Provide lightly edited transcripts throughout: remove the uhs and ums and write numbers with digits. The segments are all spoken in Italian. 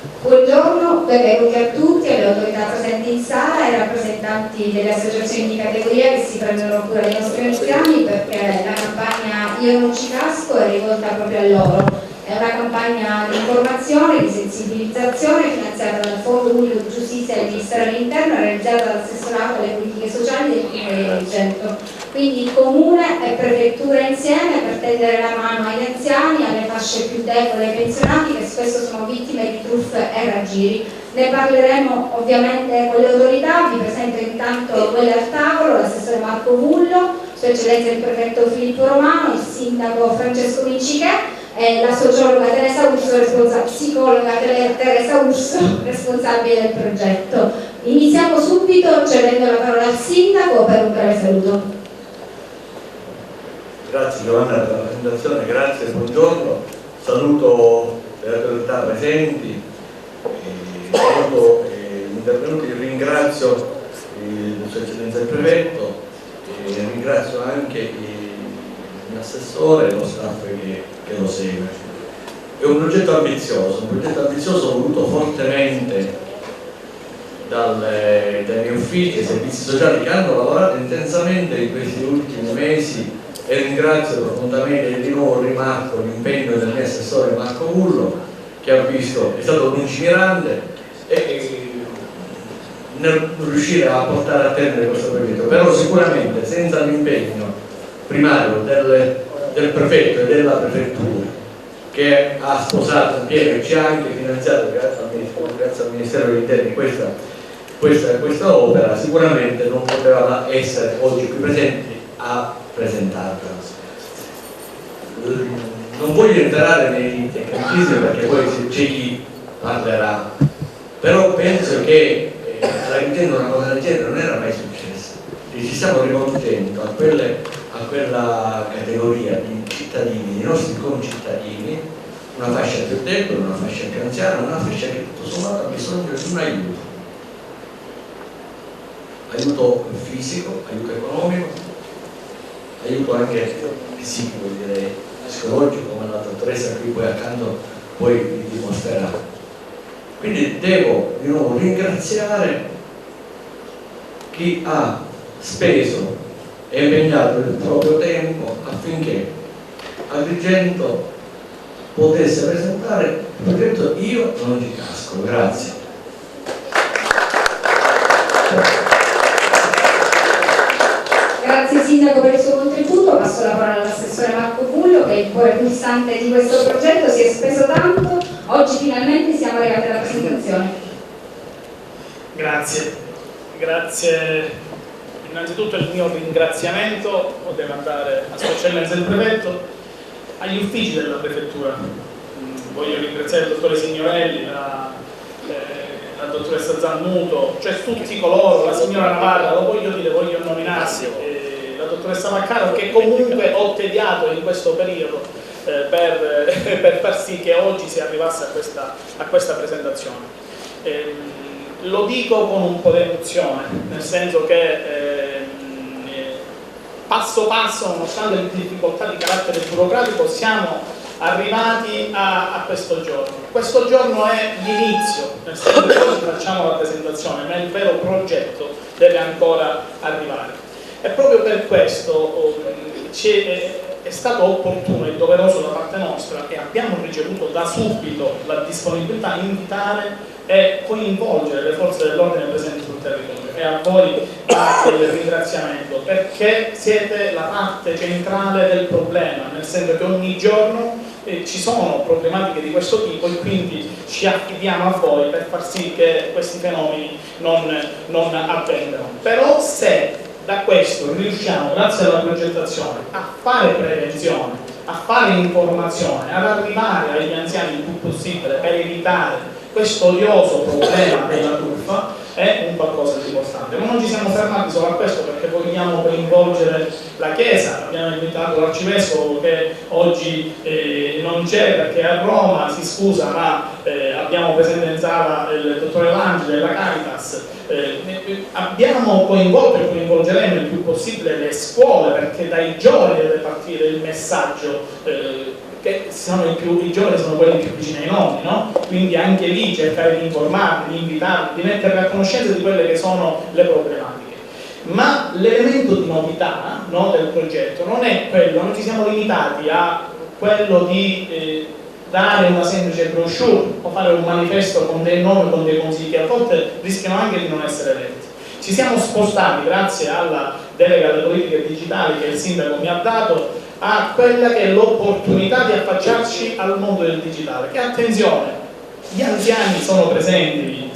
Buongiorno, benvenuti a tutti, alle autorità presenti in sala e ai rappresentanti delle associazioni di categoria che si prendono cura dei nostri anziani, perché la campagna Io non ci casco è rivolta proprio a loro. È una campagna di informazione, di sensibilizzazione finanziata dal Fondo Unico di Giustizia del Ministero dell'Interno e realizzata dall'assessorato alle politiche sociali del Comune di Centro. Quindi il Comune e Prefettura insieme per tendere la mano agli anziani, alle fasce più deboli, ai pensionati che spesso sono vittime di truffe e raggiri. Ne parleremo ovviamente con le autorità, vi presento intanto quelle al tavolo, l'assessore Marco Vullo, Sua Eccellenza il Prefetto Filippo Romano, il Sindaco Francesco Vinciche e la sociologa Teresa Urso, psicologa Teresa Urso, responsabile del progetto. Iniziamo subito cedendo la parola al Sindaco per un breve saluto. Grazie Giovanna per la presentazione, grazie, buongiorno, saluto le autorità presenti, saluto gli intervenuti, ringrazio Sua Eccellenza il Prefetto, ringrazio anche l'assessore e lo staff che lo segue. È un progetto ambizioso voluto fortemente dai miei uffici e servizi sociali che hanno lavorato intensamente in questi ultimi mesi, e ringrazio profondamente di nuovo rimarco l'impegno del mio assessore Marco Vullo, che ha visto, è stato lungimirante nel riuscire a portare a termine questo progetto, però sicuramente senza l'impegno primario del prefetto e della prefettura, che ha sposato in pieno e ci ha anche finanziato grazie al Ministero degli Interni questa opera, sicuramente non poteva essere oggi qui presenti a presentarla. Non voglio entrare nei tecnicismi perché poi c'è chi parlerà, però penso che alla vicenda una cosa del genere non era mai successa e ci stiamo rivolgendo a quella categoria di cittadini, di nostri concittadini, una fascia più debole, una fascia più anziana, una fascia che tutto sommato ha bisogno di un aiuto fisico, aiuto economico, aiuto anche psichico, direi, psicologico, come la dottoressa qui poi accanto poi vi dimostrerà. Quindi devo di nuovo ringraziare chi ha speso e impegnato il proprio tempo affinché Agrigento potesse presentare il progetto Io non ci casco. Grazie. Grazie Sindaco per il suo contributo, passo la parola all'assessore Marco Vullo, che è il cuore pulsante di questo progetto, si è speso tanto, oggi finalmente siamo arrivati alla presentazione. Grazie. Innanzitutto il mio ringraziamento lo devo andare a Sua Eccellenza il Prefetto, agli uffici della Prefettura. Voglio ringraziare il dottore Signorelli, la dottoressa Zannuto, cioè tutti coloro, la signora Navarra, lo voglio dire, voglio nominarsi, la dottoressa Maccaro, che comunque ho tediato in questo periodo per far sì che oggi si arrivasse a questa presentazione. Lo dico con un po' di emozione, nel senso che passo passo, nonostante le difficoltà di carattere burocratico, siamo arrivati a questo giorno. Questo giorno è l'inizio, nel senso che oggi facciamo la presentazione, ma il vero progetto deve ancora arrivare. E proprio per questo è stato opportuno e doveroso da parte nostra, e abbiamo ricevuto da subito la disponibilità, invitare e coinvolgere le forze dell'ordine presenti sul territorio. E a voi parte il ringraziamento, perché siete la parte centrale del problema, nel senso che ogni giorno ci sono problematiche di questo tipo e quindi ci affidiamo a voi per far sì che questi fenomeni non avvengano. Però se da questo riusciamo, grazie alla progettazione, a fare prevenzione, a fare informazione, ad arrivare agli anziani il più possibile per evitare questo odioso problema della truffa, è un qualcosa di importante. Ma non ci siamo fermati solo a questo, perché vogliamo coinvolgere la Chiesa. Abbiamo invitato l'arcivescovo, che oggi non c'è perché è a Roma, si scusa, ma abbiamo presente in sala il dottore Langeli della Caritas. Abbiamo coinvolto e coinvolgeremo il più possibile le scuole, perché dai giovani deve partire il messaggio che i giovani sono quelli più vicini ai nonni, no? Quindi anche lì cercare di informarli, di invitarli, di metterli a conoscenza di quelle che sono le problematiche. Ma l'elemento di novità, no, del progetto non è quello, non ci siamo limitati a quello di dare una semplice brochure o fare un manifesto con dei nomi, con dei consigli che a volte rischiano anche di non essere letti. Ci siamo spostati, grazie alla delega alle politiche digitali che il sindaco mi ha dato, a quella che è l'opportunità di affacciarci al mondo del digitale. Che attenzione, gli anziani sono presenti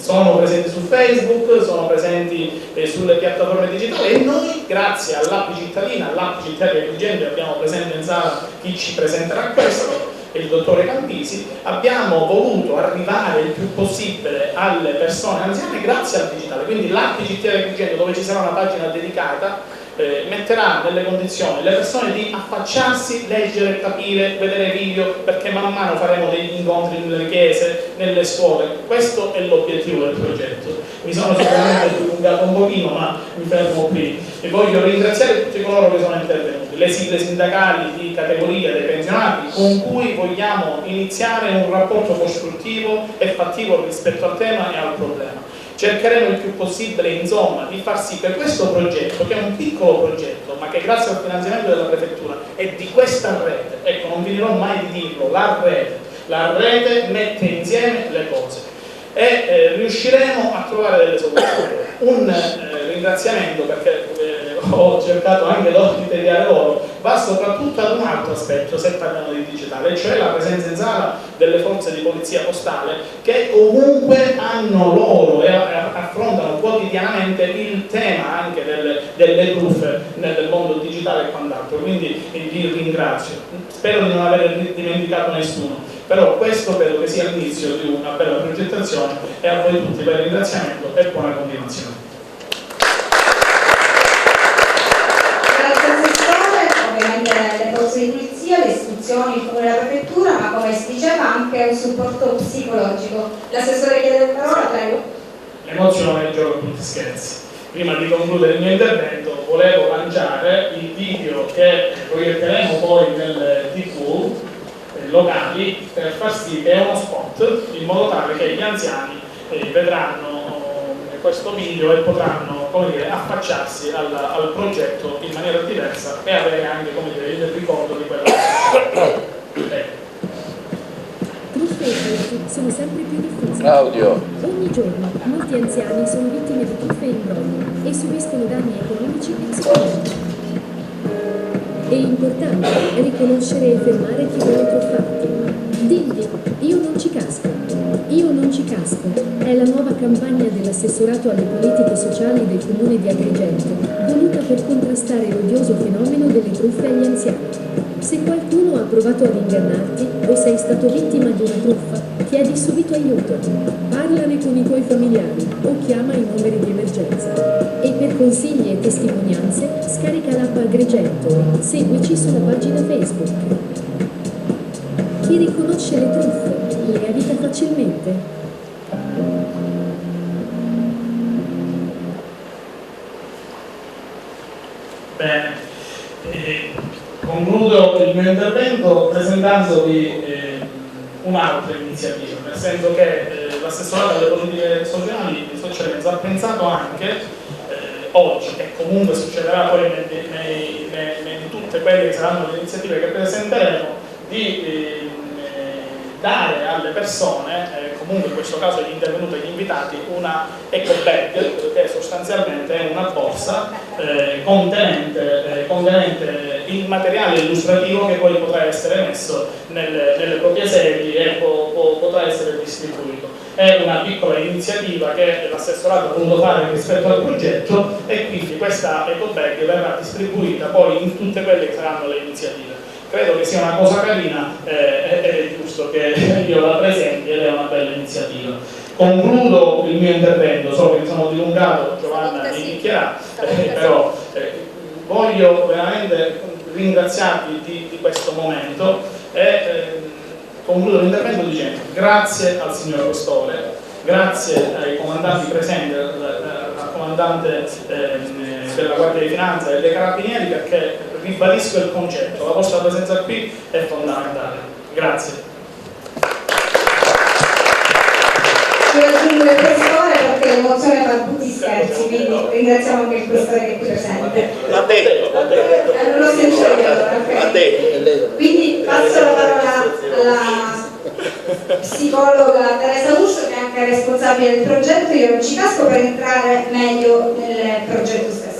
su Facebook, sono presenti sulle piattaforme digitali, e noi, grazie all'app cittadina, all'app Città Intelligente, abbiamo presente in sala chi ci presenterà questo, il dottore Campisi, abbiamo voluto arrivare il più possibile alle persone anziane grazie al digitale. Quindi l'app Città Intelligente, dove ci sarà una pagina dedicata, metterà nelle condizioni le persone di affacciarsi, leggere, capire, vedere video, perché man mano faremo degli incontri nelle chiese, nelle scuole. Questo è l'obiettivo del progetto. Mi sono sicuramente dilungato un pochino, ma mi fermo qui e voglio ringraziare tutti coloro che sono intervenuti, le sigle sindacali di categoria dei pensionati, con cui vogliamo iniziare un rapporto costruttivo e fattivo rispetto al tema e al problema. Cercheremo il più possibile, insomma, di far sì che questo progetto, che è un piccolo progetto, ma che grazie al finanziamento della prefettura e di questa rete, ecco, non finirò mai di dirlo, la rete mette insieme le cose e riusciremo a trovare delle soluzioni. Un ringraziamento, perché ho cercato anche di tagliare loro, va soprattutto ad un altro aspetto se parliamo di digitale, cioè la presenza in sala delle forze di polizia postale, che comunque hanno loro e affrontano quotidianamente il tema anche delle truffe nel mondo digitale e quant'altro, quindi vi ringrazio. Spero di non aver dimenticato nessuno, però questo credo che sia l'inizio di una bella progettazione, e a voi tutti per il ringraziamento e buona continuazione. Ovviamente le forze di polizia, le istituzioni, il comune e la prefettura, ma come si diceva anche un supporto psicologico. L'assessore chiede la parola, prego. L'emozione gioca tutti scherzi. Prima di concludere il mio intervento volevo lanciare il video che proietteremo poi nelle TV locali, per far sì che è uno spot, in modo tale che gli anziani vedranno questo video e potranno, come dire, affacciarsi al progetto in maniera diversa e avere anche, come dire, il ricordo di quella Truffe e furti sono sempre più diffusi. Claudio. Ogni giorno molti anziani sono vittime di truffe e imbrogli e subiscono danni economici e psicologici. È importante riconoscere e fermare chi vuole truffarti. Digli: io non ci casco. Io non ci casco è la nuova campagna dell'assessorato alle politiche sociali del comune di Agrigento, voluta per contrastare l'odioso fenomeno delle truffe agli anziani. Se qualcuno ha provato ad ingannarti o sei stato vittima di una truffa, chiedi subito aiuto. Parlane con i tuoi familiari o chiama i numeri di emergenza. E per consigli e testimonianze scarica l'app Agrigento e seguici sulla pagina Facebook. Chi riconosce le truffe le evita facilmente. Bene, concludo il mio intervento presentandovi un'altra iniziativa, nel senso che l'assessorato alle politiche sociali di Socialenza ha pensato anche oggi, e comunque succederà poi in tutte quelle che saranno le iniziative che presenteremo, di dare alle persone, comunque in questo caso agli intervenuti e agli invitati, una eco bag, che sostanzialmente è una borsa contenente il materiale illustrativo che poi potrà essere messo nelle proprie sedi e potrà essere distribuito. È una piccola iniziativa che l'assessorato ha voluto fare rispetto al progetto, e quindi questa eco bag verrà distribuita poi in tutte quelle che saranno le iniziative. Credo che sia una cosa carina ed è giusto che io la presenti, ed è una bella iniziativa. Concludo il mio intervento, so che mi sono dilungato, Giovanna mi picchierà, però voglio veramente ringraziarvi di questo momento e concludo l'intervento dicendo grazie al signor Questore, grazie ai comandanti presenti, al comandante della Guardia di Finanza e dei Carabinieri, perché ribadisco il concetto, la vostra presenza qui è fondamentale. Grazie. Ci raggiungere il questore perché l'emozione fa tutti scherzi, quindi ringraziamo anche il questore che è qui presente. L'ha detto. Non l'ho sentito allora, ok. Quindi passo la parola alla psicologa Teresa Ruscio, che è anche responsabile del progetto. Io non ci casco per entrare meglio nel progetto stesso.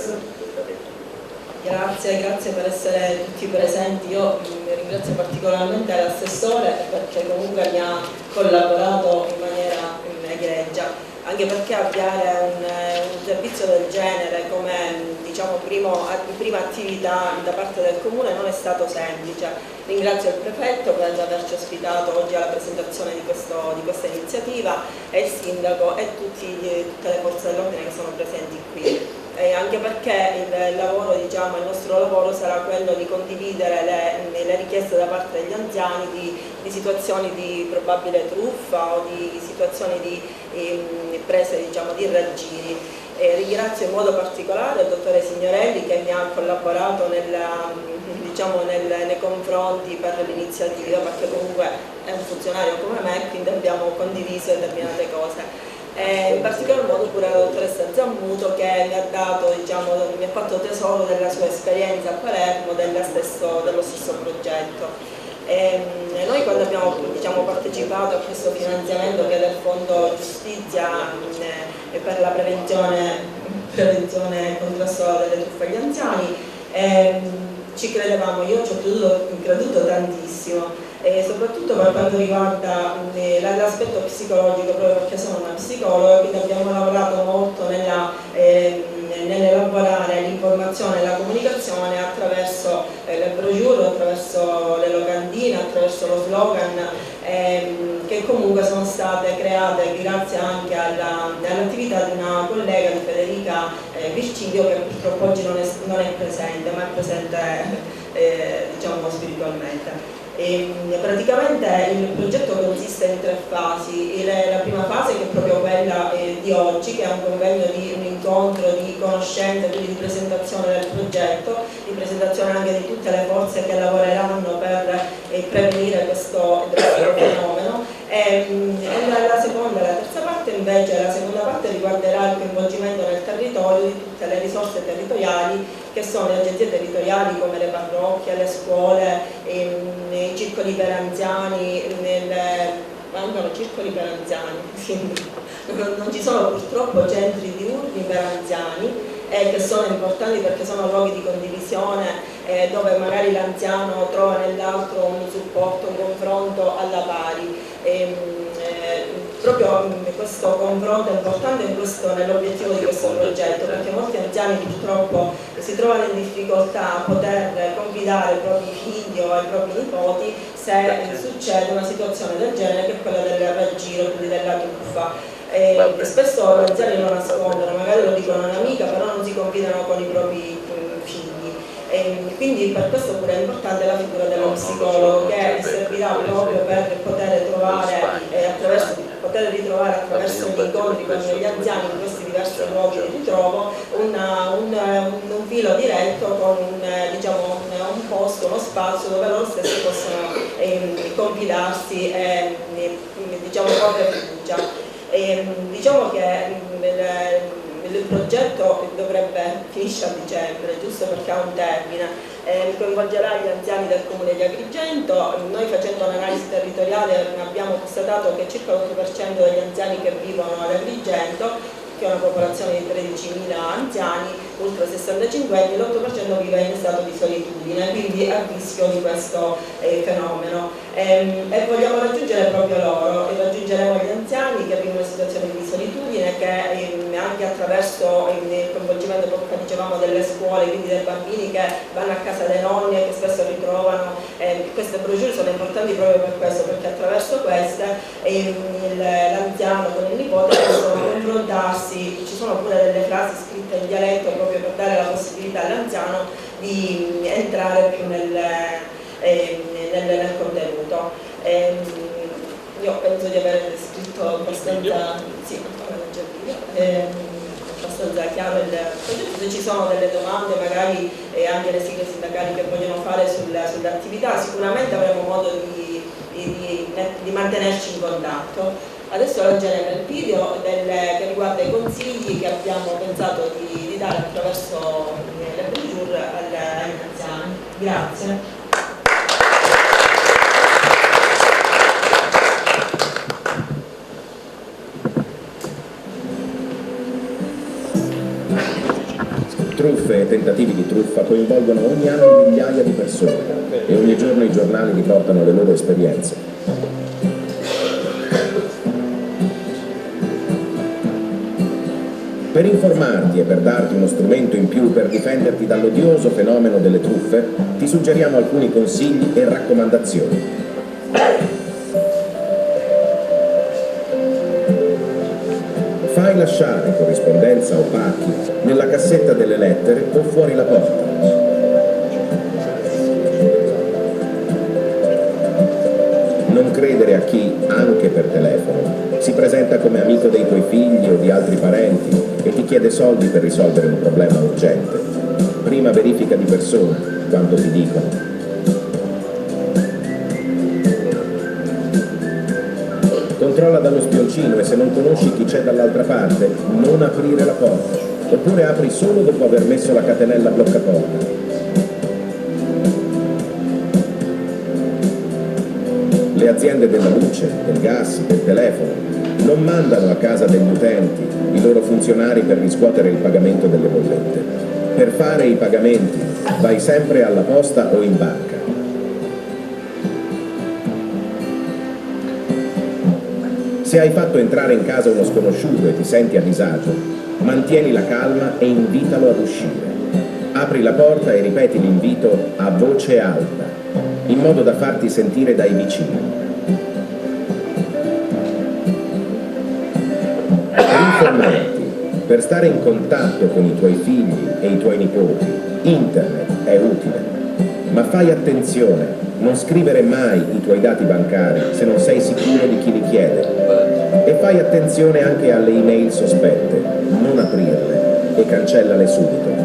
Grazie per essere tutti presenti. Io ringrazio particolarmente l'assessore perché comunque mi ha collaborato in maniera egregia, anche perché avviare un servizio del genere come diciamo prima attività da parte del Comune non è stato semplice. Ringrazio il prefetto per averci ospitato oggi alla presentazione di questa iniziativa e il sindaco e tutte le forze dell'ordine che sono presenti qui. Anche perché il nostro lavoro sarà quello di condividere le richieste da parte degli anziani di situazioni di probabile truffa o di situazioni di prese di raggiri. Ringrazio in modo particolare il dottore Signorelli che mi ha collaborato nei confronti per l'iniziativa, perché comunque è un funzionario come me, quindi abbiamo condiviso determinate cose. In particolar modo pure la dottoressa Zammuto che mi ha fatto tesoro della sua esperienza a Palermo dello stesso progetto. Noi quando abbiamo partecipato a questo finanziamento che è del Fondo Giustizia per la prevenzione e contrasto delle truffe agli anziani, ci credevamo, io ci ho creduto tantissimo. Soprattutto per quanto riguarda l'aspetto psicologico, proprio perché sono una psicologa, quindi abbiamo lavorato molto nell'elaborare l'informazione e la comunicazione attraverso le brochure, attraverso le locandine, attraverso lo slogan, che comunque sono state create grazie anche all'attività di una collega, di Federica Vircilio, che purtroppo oggi non è presente, ma è presente spiritualmente. Praticamente il progetto consiste in 3 fasi. La prima fase, che è proprio quella di oggi, che è un incontro di conoscenza, quindi di presentazione del progetto, di presentazione anche di tutte le forze che lavoreranno per prevenire questo fenomeno. La seconda e la terza parte invece, la seconda parte riguarderà il coinvolgimento nel territorio di tutte le risorse territoriali che sono le agenzie territoriali come le parrocchie, le scuole, i circoli per anziani, mancano circoli per anziani, non ci sono purtroppo centri diurni per anziani, che sono importanti perché sono luoghi di condivisione dove magari l'anziano trova nell'altro un supporto, un confronto alla pari. Proprio questo confronto è importante nell'obiettivo di questo progetto, perché molti anziani purtroppo si trovano in difficoltà a poter confidare ai propri figli o ai propri nipoti se succede una situazione del genere, che è quella del raggiro, quindi della truffa. Spesso gli anziani lo nascondono, magari lo dicono a un'amica, però non si confidano con i propri figli. Quindi per questo pure è importante la figura dello psicologo, che servirà proprio per poter ritrovare attraverso gli incontri con gli anziani in questi diversi luoghi di ritrovo un filo diretto con un posto, uno spazio dove loro stessi possono confidarsi e proprio fiducia. Diciamo che il progetto finisce a dicembre, giusto perché ha un termine, coinvolgerà gli anziani del comune di Agrigento. Noi, facendo un'analisi territoriale, abbiamo constatato che circa l'8% degli anziani che vivono ad Agrigento, che è una popolazione di 13.000 anziani ultra 65 anni, l'8% vive in stato di solitudine, quindi a rischio di questo fenomeno. E vogliamo raggiungere proprio loro, e raggiungeremo gli anziani che vivono in situazioni di solitudine, che anche attraverso il coinvolgimento, come dicevamo, delle scuole, quindi dei bambini che vanno a casa dei nonni e che spesso ritrovano. Queste brochure sono importanti proprio per questo, perché attraverso queste l'anziano con il nipote possono confrontarsi. Ci sono pure delle frasi scritte in dialetto proprio per dare la possibilità all'anziano di entrare più nel contenuto. Io penso di aver descritto abbastanza chiaro il progetto. Se ci sono delle domande, magari anche le sigle sindacali che vogliono fare sull'attività, sicuramente avremo modo di di mantenerci in contatto. Adesso leggeremo il video che riguarda i consigli che abbiamo pensato di dare attraverso le brochure agli anziani. Grazie. Truffe e tentativi di truffa coinvolgono ogni anno migliaia di persone e ogni giorno i giornali riportano le loro esperienze. Per informarti e per darti uno strumento in più per difenderti dall'odioso fenomeno delle truffe, ti suggeriamo alcuni consigli e raccomandazioni. Fai lasciare corrispondenza o pacchi nella cassetta delle lettere o fuori la porta. Non credere a chi, anche per telefono, si presenta come amico dei tuoi figli o di altri parenti e ti chiede soldi per risolvere un problema urgente. Prima verifica di persona quanto ti dicono. Controlla dallo spioncino e se non conosci chi c'è dall'altra parte, non aprire la porta, oppure apri solo dopo aver messo la catenella bloccaporta. Le aziende della luce, del gas, del telefono non mandano a casa degli utenti i loro funzionari per riscuotere il pagamento delle bollette. Per fare i pagamenti vai sempre alla posta o in banca. Se hai fatto entrare in casa uno sconosciuto e ti senti a disagio, mantieni la calma e invitalo ad uscire. Apri la porta e ripeti l'invito a voce alta, in modo da farti sentire dai vicini. Per informarti, per stare in contatto con i tuoi figli e i tuoi nipoti, internet è utile, ma fai attenzione. Non scrivere mai i tuoi dati bancari se non sei sicuro di chi li chiede. E fai attenzione anche alle email sospette, non aprirle e cancellale subito.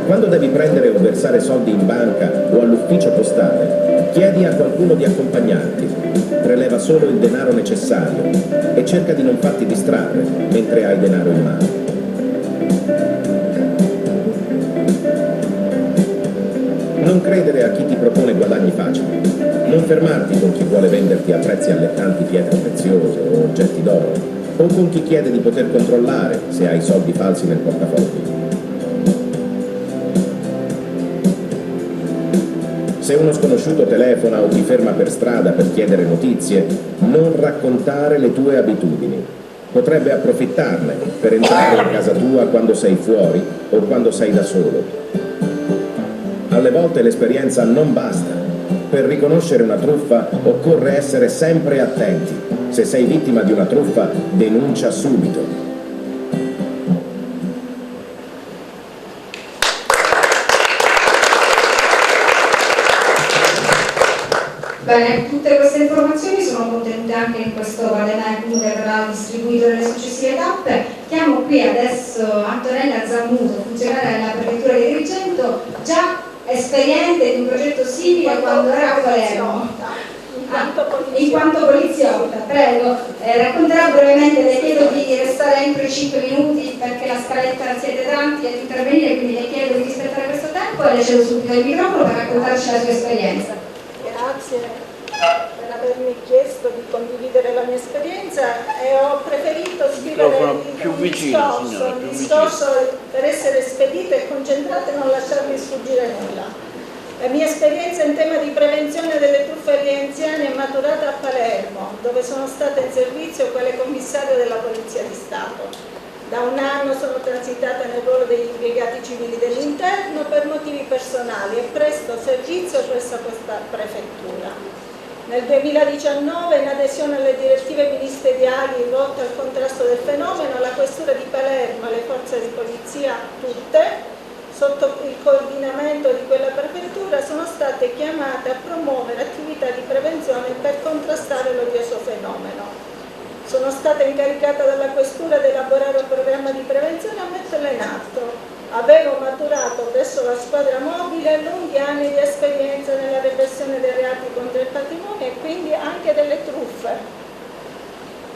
Quando devi prendere o versare soldi in banca o all'ufficio postale, chiedi a qualcuno di accompagnarti. Preleva solo il denaro necessario e cerca di non farti distrarre mentre hai denaro in mano. Non credere a chi ti propone guadagni facili. Non fermarti con chi vuole venderti a prezzi allettanti pietre preziose o oggetti d'oro, o con chi chiede di poter controllare se hai soldi falsi nel portafoglio. Se uno sconosciuto telefona o ti ferma per strada per chiedere notizie, non raccontare le tue abitudini. Potrebbe approfittarne per entrare in casa tua quando sei fuori o quando sei da solo. Alle volte l'esperienza non basta. Per riconoscere una truffa occorre essere sempre attenti. Se sei vittima di una truffa, denuncia subito. Bene, tutte queste informazioni sono contenute anche in questo vademecum che verrà distribuito nelle successive tappe. Chiamo qui adesso Antonella Zammuto, funzionaria della Prefettura di Agrigento, già esperiente di un progetto simile quando era a Palermo. In quanto poliziotta, prego, racconterà brevemente, le chiedo di restare entro i 5 minuti perché la scaletta siete tanti ad intervenire, quindi le chiedo di rispettare questo tempo e le cedo subito il microfono per raccontarci la sua esperienza. Grazie per avermi chiesto di condividere la mia esperienza e ho preferito scrivere un discorso per essere spedita e concentrata e non lasciarmi sfuggire nulla. La mia esperienza in tema di prevenzione delle truffe agli anziani è maturata a Palermo, dove sono stata in servizio quale commissario della Polizia di Stato. Da un anno sono transitata nel ruolo degli impiegati civili dell'interno per motivi personali e presto servizio presso questa prefettura. Nel 2019, in adesione alle direttive ministeriali volte al contrasto del fenomeno, la Questura di Palermo e le forze di polizia tutte, sotto il coordinamento di quella prefettura, sono state chiamate a promuovere attività di prevenzione per contrastare l'odioso fenomeno. Sono stata incaricata dalla Questura di elaborare un programma di prevenzione e a metterlo in atto. Avevo maturato presso la squadra mobile lunghi anni di esperienza nella repressione dei reati contro il patrimonio e quindi anche delle truffe.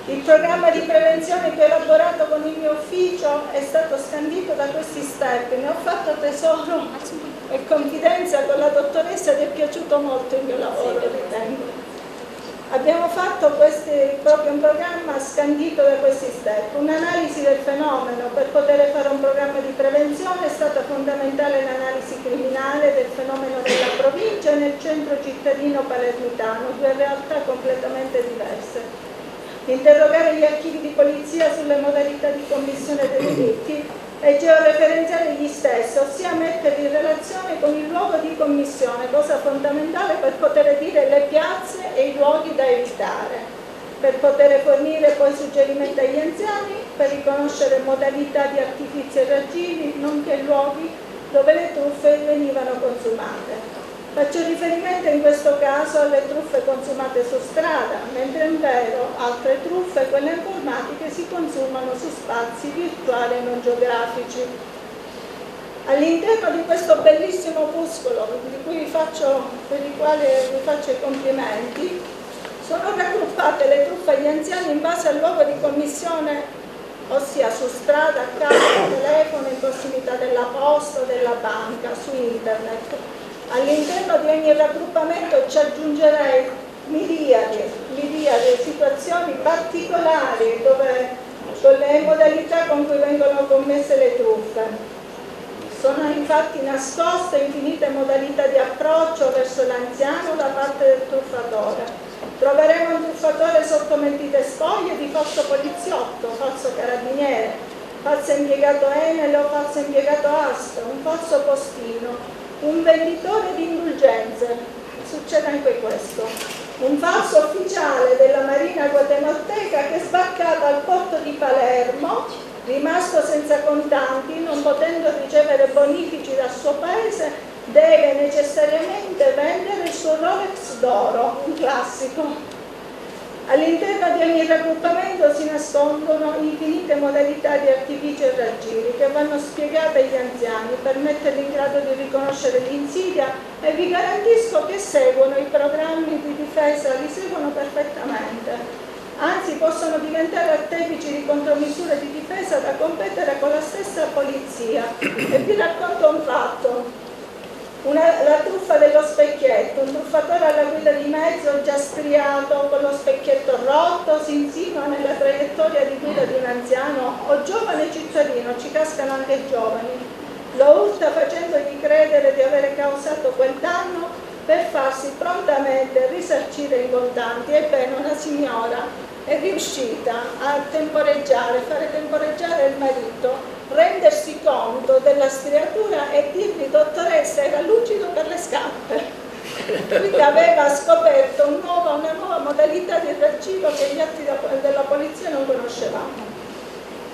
Il programma di prevenzione che ho elaborato con il mio ufficio è stato scandito da questi step, ne ho fatto tesoro e confidenza con la dottoressa ed è piaciuto molto il mio lavoro, ritengo. Abbiamo fatto proprio un programma scandito da questi step. Un'analisi del fenomeno per poter fare un programma di prevenzione è stata fondamentale l'analisi criminale del fenomeno della provincia e nel centro cittadino palermitano, due realtà completamente diverse. Interrogare gli archivi di polizia sulle modalità di commissione dei delitti e georeferenziare gli stessi, ossia metterli in relazione con il luogo di commissione, cosa fondamentale per poter dire le piazze e i luoghi da evitare, per poter fornire poi suggerimenti agli anziani, per riconoscere modalità di artifici e raggiri, nonché luoghi dove le truffe venivano consumate. Faccio riferimento in questo caso alle truffe consumate su strada, mentre in vero altre truffe, quelle informatiche, si consumano su spazi virtuali e non geografici. All'interno di questo bellissimo opuscolo, per i quali vi faccio i complimenti, sono raggruppate le truffe agli anziani in base al luogo di commissione, ossia su strada, a casa, al telefono, in prossimità della posta o della banca, su internet. All'interno di ogni raggruppamento ci aggiungerei miriadi situazioni particolari con le modalità con cui vengono commesse le truffe. Sono infatti nascoste infinite modalità di approccio verso l'anziano da parte del truffatore. Troveremo un truffatore sotto mentite spoglie di falso poliziotto, falso carabiniere, falso impiegato Enel o falso impiegato ASP, un falso postino, un venditore di indulgenze, succede anche questo, un falso ufficiale della Marina guatemalteca che è sbarcato al porto di Palermo, rimasto senza contanti, non potendo ricevere bonifici dal suo paese, deve necessariamente vendere il suo Rolex d'oro, un classico. All'interno di ogni raggruppamento si nascondono infinite modalità di artifici e raggiri che vanno spiegate agli anziani per metterli in grado di riconoscere l'insidia e vi garantisco che seguono i programmi di difesa, li seguono perfettamente. Anzi, possono diventare artefici di contromisure di difesa da competere con la stessa polizia. E vi racconto un fatto. La truffa dello specchietto, un truffatore alla guida di mezzo già striato con lo specchietto rotto si insinua nella traiettoria di guida di un anziano o giovane cittadino, ci cascano anche i giovani, lo urta facendogli credere di avere causato quel danno per farsi prontamente risarcire in contanti. Ebbene, una signora è riuscita a fare temporeggiare il marito, rendersi conto della striatura e dirgli: dottoressa, era lucido per le scarpe. Quindi aveva scoperto una nuova modalità di raggiro che gli altri della polizia non conoscevamo.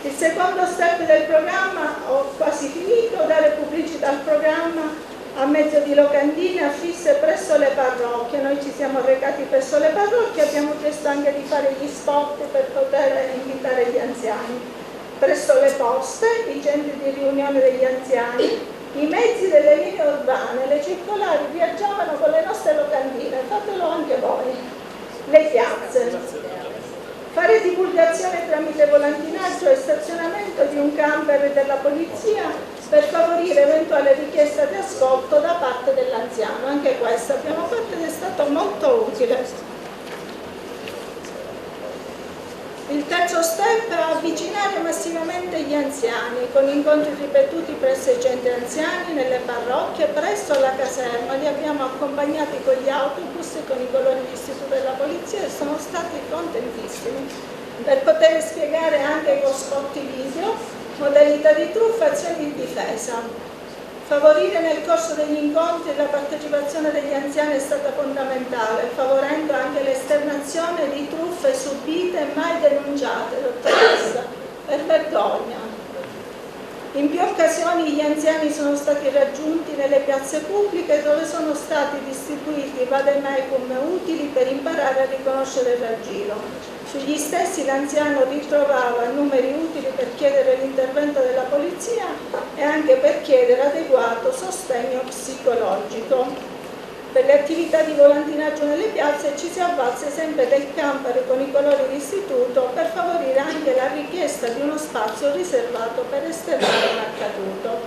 Il secondo step del programma, ho quasi finito, dare pubblicità al programma a mezzo di locandine affisse presso le parrocchie. Noi ci siamo recati presso le parrocchie, abbiamo chiesto anche di fare gli spot per poter invitare gli anziani. Presso le poste, i centri di riunione degli anziani, i mezzi delle linee urbane, le circolari viaggiavano con le nostre locandine, fatelo anche voi. Le piazze. Fare divulgazione tramite volantinaggio e stazionamento di un camper della polizia per favorire eventuale richiesta di ascolto da parte dell'anziano. Anche questo abbiamo fatto ed è stato molto utile. Il terzo step è avvicinare massivamente gli anziani con incontri ripetuti presso i centri anziani, nelle parrocchie, presso la caserma. Li abbiamo accompagnati con gli autobus e con i colori dell'istituto della polizia e sono stati contentissimi. Per poter spiegare anche con spot video modalità di truffa e azioni di difesa. Favorire nel corso degli incontri la partecipazione degli anziani è stata fondamentale, favorendo anche l'esternazione di truffe subite, mai denunciate, dottoressa, per vergogna. In più occasioni gli anziani sono stati raggiunti nelle piazze pubbliche dove sono stati distribuiti vademecum utili per imparare a riconoscere il raggiro. Sugli stessi l'anziano ritrovava numeri utili per chiedere l'intervento della polizia e anche per chiedere adeguato sostegno psicologico. Per le attività di volantinaggio nelle piazze ci si avvalse sempre del campare con i colori d'istituto per favorire anche la richiesta di uno spazio riservato per esternare un accaduto.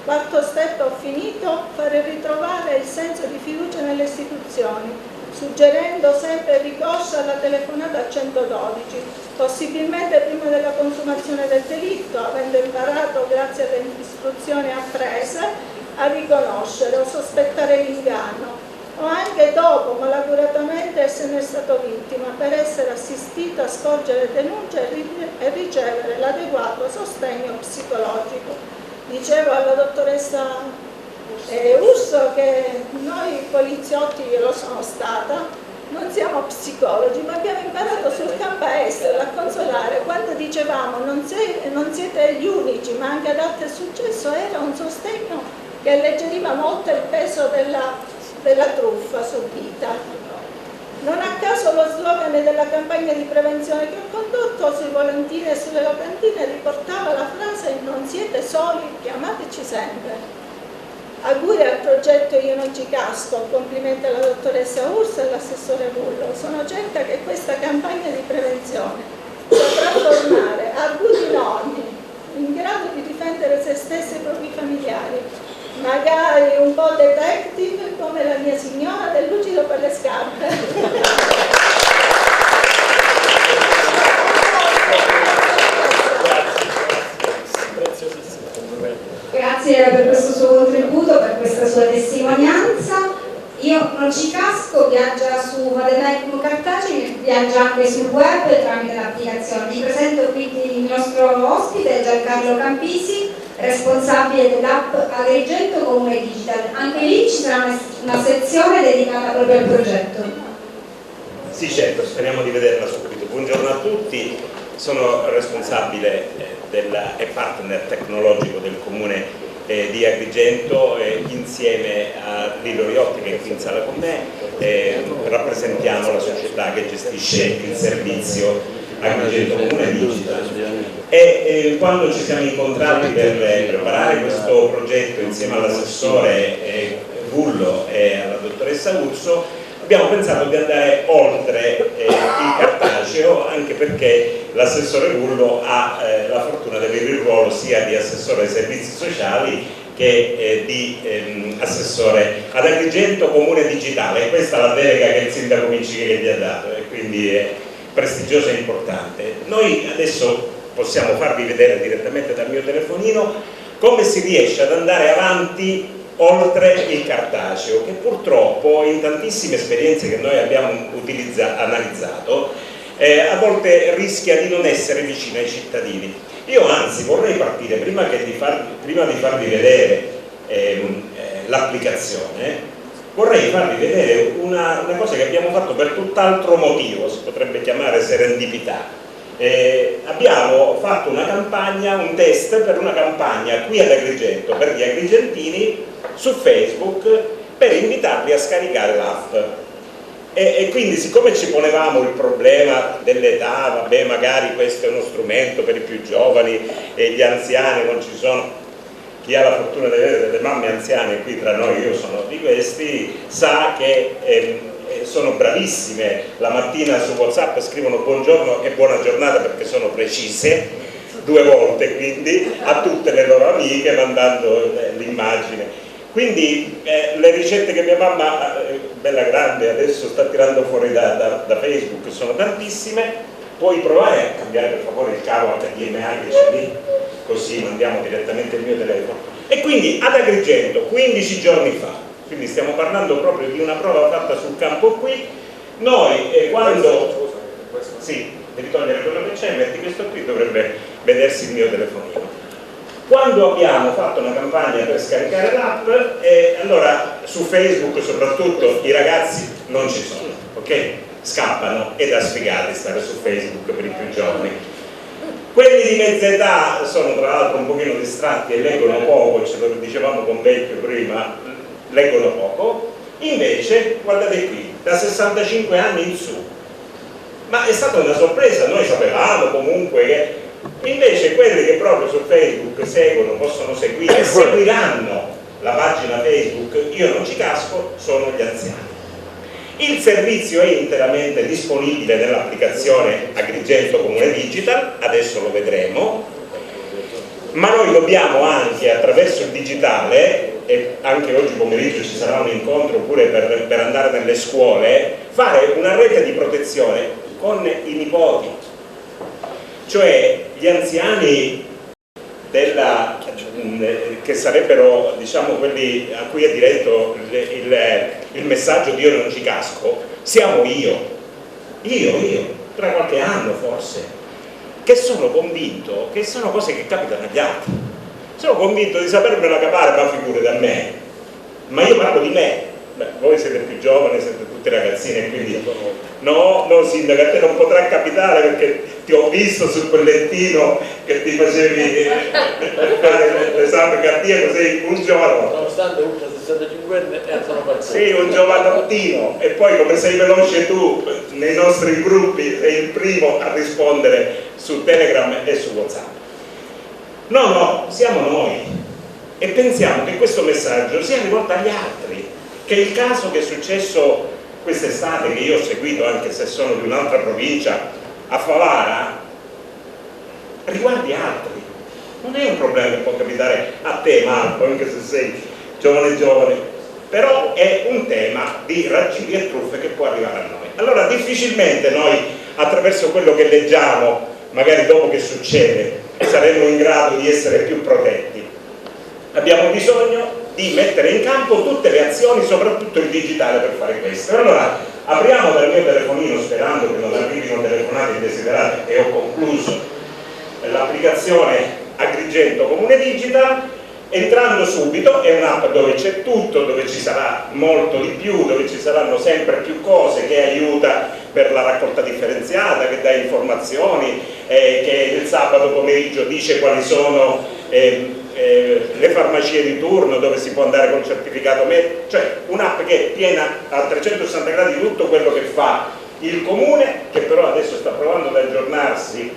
Quarto step, ho finito, fare ritrovare il senso di fiducia nelle istituzioni, suggerendo sempre il ricorso alla telefonata a 112, possibilmente prima della consumazione del delitto, avendo imparato grazie alle istruzioni apprese a riconoscere o sospettare l'inganno, o anche dopo, malaguratamente, esserne stato vittima, per essere assistito a scorgere denunce e ricevere l'adeguato sostegno psicologico. Dicevo alla dottoressa Urso che noi poliziotti, io lo sono stata, non siamo psicologi, ma abbiamo imparato sul campo estero a consolare. Quando dicevamo non siete gli unici, ma anche ad altri è successo, era un sostegno che alleggeriva molto il peso della truffa subita. Non a caso lo slogan della campagna di prevenzione che ho condotto sui volantini e sulle locandine riportava la frase "non siete soli, chiamateci sempre". Auguri al progetto Io non ci casco, complimenti alla dottoressa Urso e all'assessore Bullo. Sono certa che questa campagna di prevenzione saprà formare arguti enormi in grado di difendere se stessi e i propri familiari, magari un po' detective come la mia signora del lucido per le scarpe. Grazie per questo suo contributo, per questa sua testimonianza. Io non ci casco, viaggia su vademecum cartacei, viaggia anche sul web tramite l'applicazione. Vi presento quindi il nostro ospite Giancarlo Campisi, responsabile dell'app Agrigento Comune Digital. Anche lì ci sarà una sezione dedicata proprio al progetto. Sì, certo, speriamo di vederla subito. Buongiorno a tutti, sono responsabile e partner tecnologico del Comune di Agrigento, insieme a Lillo Riotti che è qui in sala con me, rappresentiamo la società che gestisce il servizio Agrigento Comune Digital. Quando ci siamo incontrati per preparare questo progetto insieme all'assessore Bullo e alla dottoressa Urso, abbiamo pensato di andare oltre il cartaceo, anche perché l'assessore Bullo ha la fortuna di avere il ruolo sia di assessore ai servizi sociali che di assessore ad Agrigento Comune Digitale. Questa è la delega che il sindaco Micci gli ha dato e quindi è prestigiosa e importante. Noi adesso possiamo farvi vedere direttamente dal mio telefonino come si riesce ad andare avanti oltre il cartaceo, che purtroppo in tantissime esperienze che noi abbiamo analizzato a volte rischia di non essere vicino ai cittadini. Io anzi vorrei partire, prima di farvi vedere l'applicazione, vorrei farvi vedere una cosa che abbiamo fatto per tutt'altro motivo, si potrebbe chiamare serendipità. Abbiamo fatto una campagna, un test per una campagna qui ad Agrigento, per gli agrigentini, su Facebook, per invitarli a scaricare l'app. E quindi, siccome ci ponevamo il problema dell'età, vabbè, magari questo è uno strumento per i più giovani e gli anziani non ci sono, chi ha la fortuna di avere delle mamme anziane qui tra noi, io sono di questi, sa che sono bravissime, la mattina su WhatsApp scrivono buongiorno e buona giornata perché sono precise, 2 volte quindi, a tutte le loro amiche mandando l'immagine. Quindi le ricette che mia mamma, bella grande, adesso sta tirando fuori da Facebook sono tantissime. Puoi provare a cambiare per favore il cavo HDMI che c'è lì, così mandiamo direttamente il mio telefono. E quindi ad Agrigento, 15 giorni fa, quindi stiamo parlando proprio di una prova fatta sul campo qui, noi quando... Sì, devi togliere quello che c'è, metti questo qui, dovrebbe vedersi il mio telefonino. Quando abbiamo fatto una campagna per scaricare l'app, allora su Facebook soprattutto i ragazzi non ci sono, ok? Scappano, è da sfigati stare su Facebook per i più giovani. Quelli di mezza età sono tra l'altro un pochino distratti e leggono poco, ce lo dicevamo con Vecchio prima, leggono poco. Invece, guardate qui, da 65 anni in su. Ma è stata una sorpresa, noi sapevamo comunque che invece quelli che proprio su Facebook seguono, possono seguire e seguiranno la pagina Facebook Io non ci casco, sono gli anziani. Il servizio è interamente disponibile nell'applicazione Agrigento Comune Digital, adesso lo vedremo, ma noi dobbiamo anche attraverso il digitale, e anche oggi pomeriggio ci sarà un incontro pure per andare nelle scuole, fare una rete di protezione con i nipoti, cioè gli anziani che sarebbero, diciamo, quelli a cui è diretto il messaggio di Io non ci casco, siamo io, tra qualche anno forse, che sono convinto che sono cose che capitano agli altri, sono convinto di sapermela cavare, ma figure da me, ma io parlo di me. Beh, voi siete più giovani, siete tutti ragazzini, quindi no, sindaco, a te non potrà capitare perché ti ho visto sul collettino che ti facevi fare l'esame cardiaco, sei un giovanotto. Nonostante ultra 65 anni sono passato. Sì, un giovanottino, e poi come sei veloce tu nei nostri gruppi sei il primo a rispondere su Telegram e su WhatsApp. No, siamo noi e pensiamo che questo messaggio sia rivolto agli altri, che il caso che è successo quest'estate, che io ho seguito anche se sono di un'altra provincia, a Favara, riguardi altri. Non è un problema che può capitare a te, Marco, anche se sei giovane, però è un tema di raggiri e truffe che può arrivare a noi. Allora difficilmente noi, attraverso quello che leggiamo, magari dopo che succede, saremo in grado di essere più protetti. Abbiamo bisogno di mettere in campo tutte le azioni, soprattutto il digitale, per fare questo. Allora apriamo dal mio telefonino, sperando che non arrivino telefonate indesiderate, e ho concluso, l'applicazione Agrigento Comune Digital. Entrando subito, è un'app dove c'è tutto, dove ci sarà molto di più, dove ci saranno sempre più cose, che aiuta per la raccolta differenziata, che dà informazioni, che il sabato pomeriggio dice quali sono le farmacie di turno, dove si può andare con certificato medico, cioè un'app che è piena a 360 gradi di tutto quello che fa il comune, che però adesso sta provando ad aggiornarsi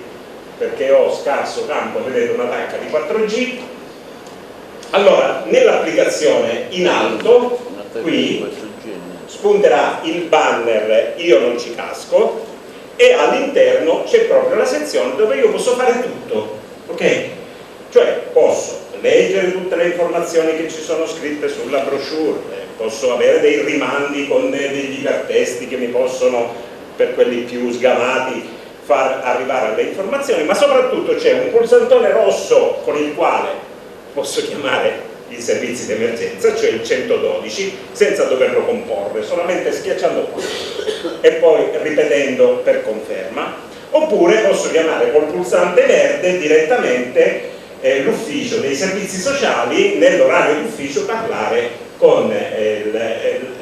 perché ho scarso campo, vedete una tacca di 4G. Allora, nell'applicazione in alto, qui, spunterà il banner Io non ci casco, e all'interno c'è proprio la sezione dove io posso fare tutto, ok? Cioè posso leggere tutte le informazioni che ci sono scritte sulla brochure, posso avere dei rimandi con degli ipertesti che mi possono, per quelli più sgamati, far arrivare alle informazioni, ma soprattutto c'è un pulsantone rosso con il quale posso chiamare i servizi di emergenza, cioè il 112, senza doverlo comporre, solamente schiacciando qua e poi ripetendo per conferma. Oppure posso chiamare col pulsante verde direttamente l'ufficio dei servizi sociali, nell'orario di ufficio parlare con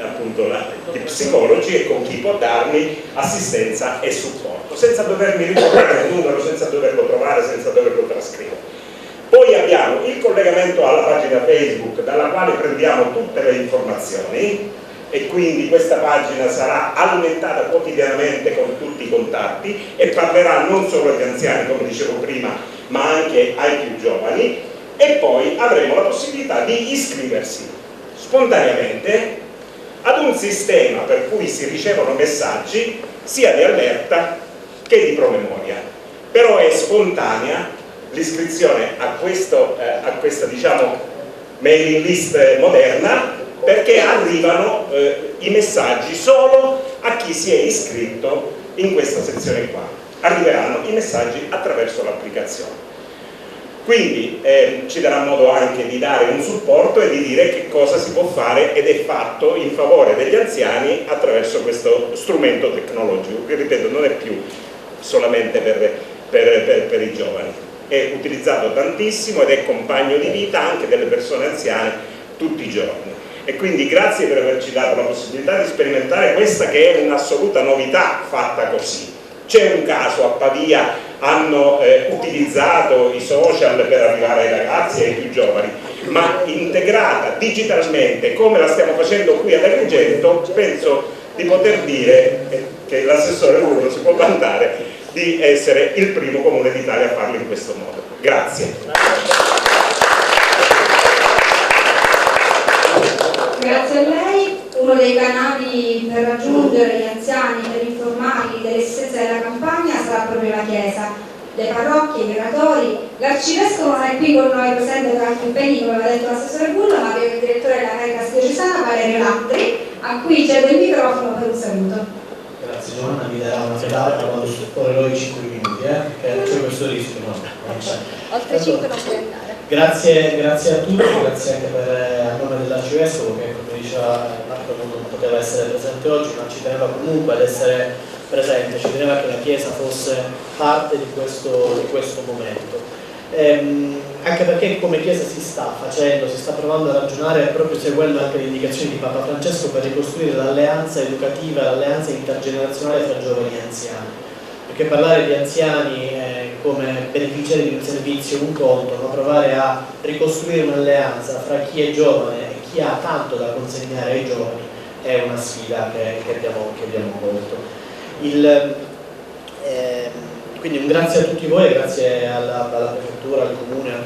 appunto gli psicologi e con chi può darmi assistenza e supporto, senza dovermi ricordare il numero, senza doverlo trovare, senza doverlo trascrivere. Poi abbiamo il collegamento alla pagina Facebook, dalla quale prendiamo tutte le informazioni, e quindi questa pagina sarà alimentata quotidianamente con tutti i contatti e parlerà non solo agli anziani, come dicevo prima, ma anche ai più giovani. E poi avremo la possibilità di iscriversi spontaneamente ad un sistema per cui si ricevono messaggi sia di allerta che di promemoria, però è spontanea l'iscrizione a questa diciamo mailing list moderna, perché arrivano i messaggi solo a chi si è iscritto in questa sezione qua, arriveranno i messaggi attraverso l'applicazione. Quindi ci darà modo anche di dare un supporto e di dire che cosa si può fare ed è fatto in favore degli anziani attraverso questo strumento tecnologico, che ripeto non è più solamente per i giovani. È utilizzato tantissimo ed è compagno di vita anche delle persone anziane tutti i giorni. E quindi grazie per averci dato la possibilità di sperimentare questa che è un'assoluta novità fatta così. C'è un caso a Pavia hanno utilizzato i social per arrivare ai ragazzi e ai più giovani, ma integrata digitalmente come la stiamo facendo qui ad Agrigento, penso di poter dire che l'assessore Urlo si può vantare di essere il primo comune d'Italia a farlo in questo modo. Grazie. Grazie a lei. Uno dei canali per raggiungere gli anziani, per informarli dell'esistenza della campagna sarà proprio la Chiesa, le parrocchie, i miratori. L'arcivescovo non è qui con noi presente per altri impegni, come aveva detto l'assessore Bullo, ma abbiamo il direttore della Caritas diocesana, Valerio Lattri, a cui cedo il microfono per un saluto. Grazie Giovanna, mi darà una pedata quando scorrerò i 5 minuti, perché c'è questo rischio, no? Oltre 5 non puoi andare. Grazie a tutti, grazie anche a nome dell'Arcivescovo che, come diceva Marco, non poteva essere presente oggi, ma ci teneva comunque ad essere presente, ci teneva che la Chiesa fosse parte di questo momento. Anche perché come Chiesa si sta provando a ragionare proprio seguendo anche le indicazioni di Papa Francesco per ricostruire l'alleanza educativa, l'alleanza intergenerazionale tra giovani e anziani. Perché parlare di anziani come beneficiari di un servizio è un conto, ma provare a ricostruire un'alleanza fra chi è giovane e chi ha tanto da consegnare ai giovani è una sfida che abbiamo colto. Quindi un grazie a tutti voi, grazie alla Prefettura, al Comune, a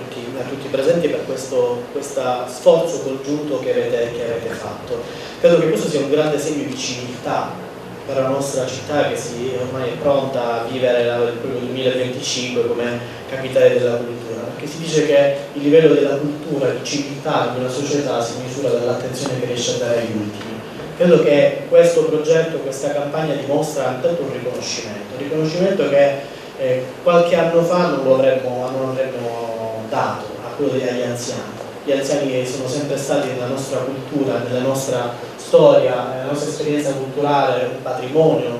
tutti i presenti per questo sforzo congiunto che avete fatto. Credo che questo sia un grande segno di civiltà per la nostra città, che ormai è pronta a vivere il 2025 come capitale della cultura, perché si dice che il livello della cultura, di civiltà di una società si misura dall'attenzione che riesce a dare agli ultimi. Credo che questo progetto, questa campagna dimostra intanto un riconoscimento che qualche anno fa non avremmo dato a quello agli anziani. Gli anziani sono sempre stati nella nostra cultura, nella nostra storia, nella nostra esperienza culturale, un patrimonio,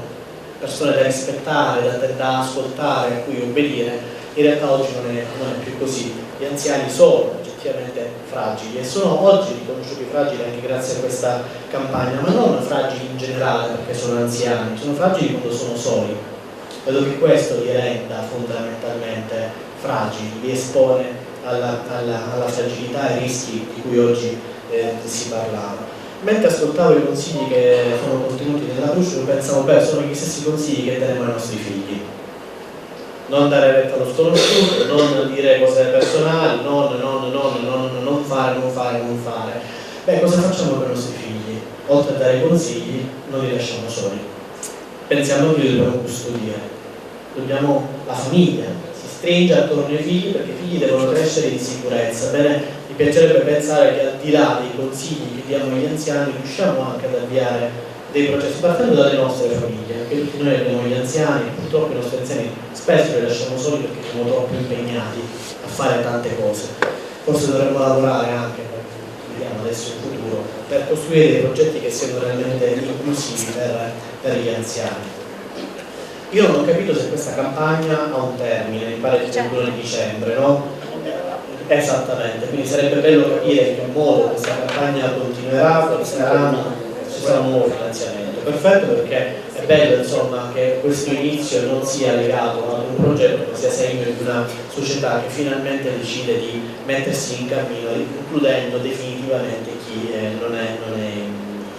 persone da rispettare, da ascoltare, a cui obbedire. In realtà oggi non è più così. Gli anziani sono oggettivamente fragili e sono oggi riconosciuti fragili anche grazie a questa campagna, ma non fragili in generale perché sono anziani, sono fragili quando sono soli. Credo che questo li renda fondamentalmente fragili, li espone alla fragilità e ai rischi di cui oggi si parlava. Mentre ascoltavo i consigli che sono contenuti nella brochure, pensavo, sono gli stessi consigli che daremo ai nostri figli. Non dare retta allo sconosciuto, non dire cose personali, non fare. Cosa facciamo per i nostri figli? Oltre a dare consigli, non li lasciamo soli. Pensiamo che li dobbiamo custodire. La famiglia si stringe attorno ai figli perché i figli devono crescere in sicurezza. Bene, mi piacerebbe pensare che al di là dei consigli che diamo agli anziani riusciamo anche ad avviare dei processi partendo dalle nostre famiglie, perché tutti noi abbiamo gli anziani, purtroppo i nostri anziani spesso li lasciamo soli perché siamo troppo impegnati a fare tante cose. Forse dovremmo lavorare anche, vediamo adesso in futuro, per costruire dei progetti che siano realmente inclusivi per gli anziani. Io non ho capito se questa campagna ha un termine, mi pare il 31 di dicembre, no? Esattamente, quindi sarebbe bello capire in che modo questa campagna continuerà, ci sarà un nuovo finanziamento. Perfetto, perché è bello insomma che questo inizio non sia legato ad un progetto, ma sia segno di una società che finalmente decide di mettersi in cammino, includendo definitivamente chi non è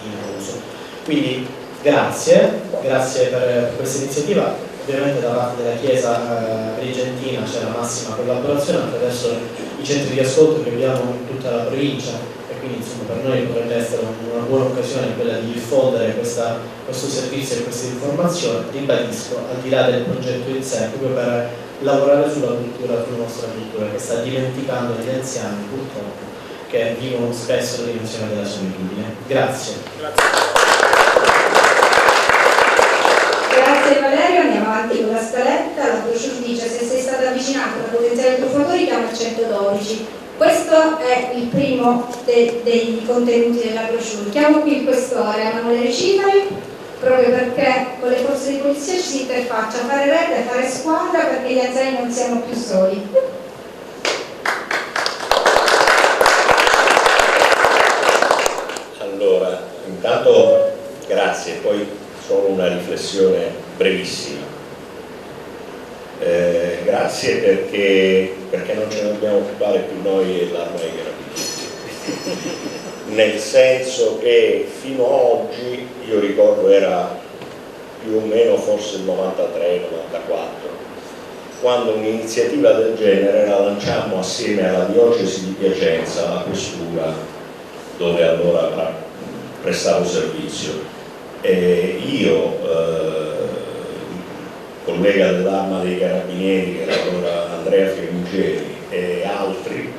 incluso. Quindi grazie per questa iniziativa. Ovviamente da parte della Chiesa Agrigentina c'è la massima collaborazione attraverso i centri di ascolto che abbiamo in tutta la provincia e quindi insomma, per noi potrebbe essere una buona occasione quella di diffondere questo servizio e questa informazione. Ribadisco, al di là del progetto in sé, proprio per lavorare sulla nostra cultura che sta dimenticando gli anziani purtroppo che vivono spesso la dimensione della solitudine. Grazie. Grazie Valerio, andiamo avanti con la scaletta. La brochure dice: se sei stato avvicinato da potenziali truffatori chiama il 112. Questo è il primo dei contenuti della brochure. Chiamo qui il questore Emanuele Cifari, proprio perché con le forze di polizia ci si interfaccia a fare rete, a fare squadra perché gli anziani non siano più soli. Allora, intanto grazie, poi solo una riflessione brevissima. grazie perché non ce ne dobbiamo occupare più noi e l'Arma dei Carabinieri. Nel senso che fino a oggi, io ricordo era più o meno forse il 93-94, quando un'iniziativa del genere la lanciammo assieme alla diocesi di Piacenza, alla questura, dove allora prestavo servizio. E io, collega dell'Arma dei Carabinieri, che era allora Andrea Fiorigeri, e altri,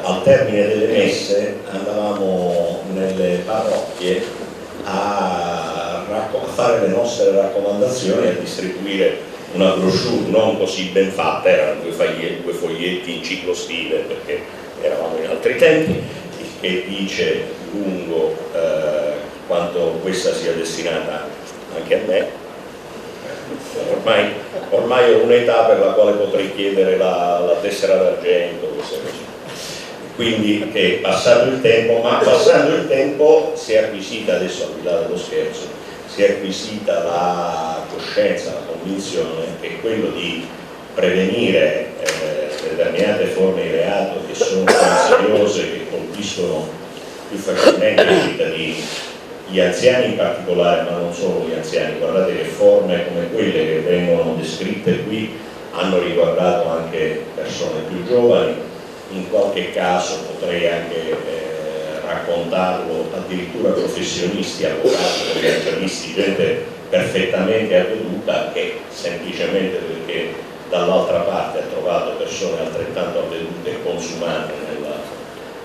al termine delle messe andavamo nelle parrocchie a fare le nostre raccomandazioni e a distribuire una brochure non così ben fatta, erano due foglietti in ciclostile perché eravamo in altri tempi, che dice lungo quanto questa sia destinata anche a me. Ormai ho un'età per la quale potrei chiedere la tessera d'argento, queste cose. Quindi è passato il tempo, ma passando il tempo si è acquisita, adesso al di là dello scherzo, si è acquisita la coscienza, la convinzione che quello di prevenire determinate forme di reato che sono insidiose, che colpiscono più facilmente i cittadini, gli anziani in particolare, ma non solo gli anziani. Guardate che forme come quelle che vengono descritte qui hanno riguardato anche persone più giovani, in qualche caso potrei anche raccontarlo addirittura professionisti, avvocati, commercialisti, gente perfettamente avveduta che semplicemente perché dall'altra parte ha trovato persone altrettanto avvedute e consumate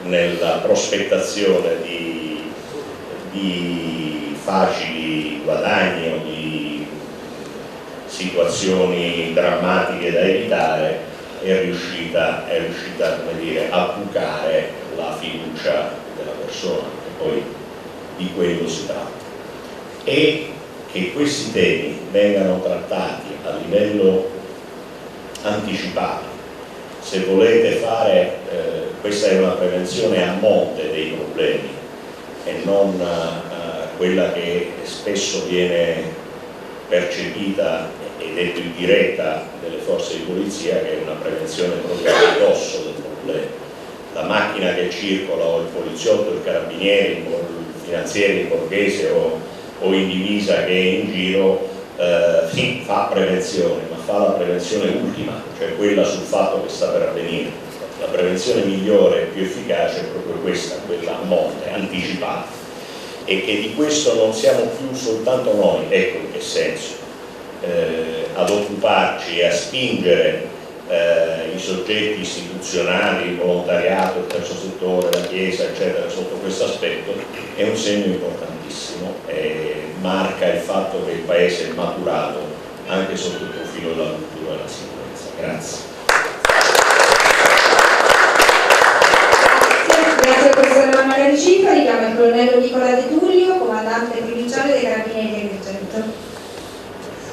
nella prospettazione di facili guadagni o di situazioni drammatiche da evitare, è riuscita come dire, a bucare la fiducia della persona, e poi di quello si tratta. E che questi temi vengano trattati a livello anticipato, se volete fare, questa è una prevenzione a monte dei problemi e non quella che spesso viene percepita ed è più diretta delle forze di polizia, che è una prevenzione proprio a ridosso del problema. La macchina che circola, o il poliziotto, il carabiniere, o il finanziere in borghese o in divisa che è in giro, sì, fa prevenzione, ma fa la prevenzione ultima, cioè quella sul fatto che sta per avvenire. La prevenzione migliore e più efficace è proprio questa, quella a monte, anticipata, e che di questo non siamo più soltanto noi, ecco in che senso, ad occuparci e a spingere i soggetti istituzionali, il volontariato, il terzo settore, la Chiesa, eccetera, sotto questo aspetto, è un segno importantissimo e marca il fatto che il Paese è maturato anche sotto il profilo della cultura e della sicurezza. Grazie. Grazie al professor Emanuele Riciffa. Richiamo il colonnello Nicola De Tullio, comandante provinciale dei Carabinieri di Agrigento.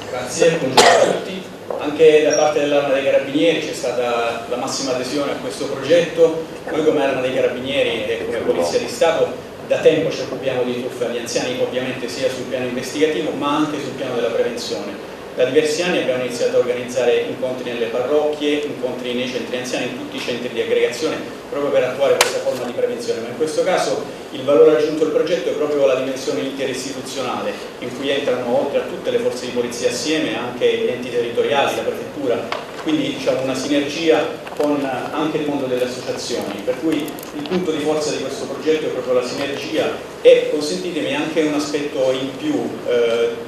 Grazie, buongiorno a tutti. Anche da parte dell'Arma dei Carabinieri c'è stata la massima adesione a questo progetto. Noi come Arma dei Carabinieri e come Polizia di Stato da tempo ci occupiamo di truffe agli anziani, ovviamente sia sul piano investigativo ma anche sul piano della prevenzione. Da diversi anni abbiamo iniziato a organizzare incontri nelle parrocchie, incontri nei centri anziani, in tutti i centri di aggregazione, proprio per attuare questa forma di prevenzione. Ma in questo caso il valore aggiunto del progetto è proprio la dimensione interistituzionale, in cui entrano oltre a tutte le forze di polizia assieme anche gli enti territoriali, la prefettura, quindi diciamo una sinergia con anche il mondo delle associazioni, per cui il punto di forza di questo progetto è proprio la sinergia e, consentitemi, anche un aspetto in più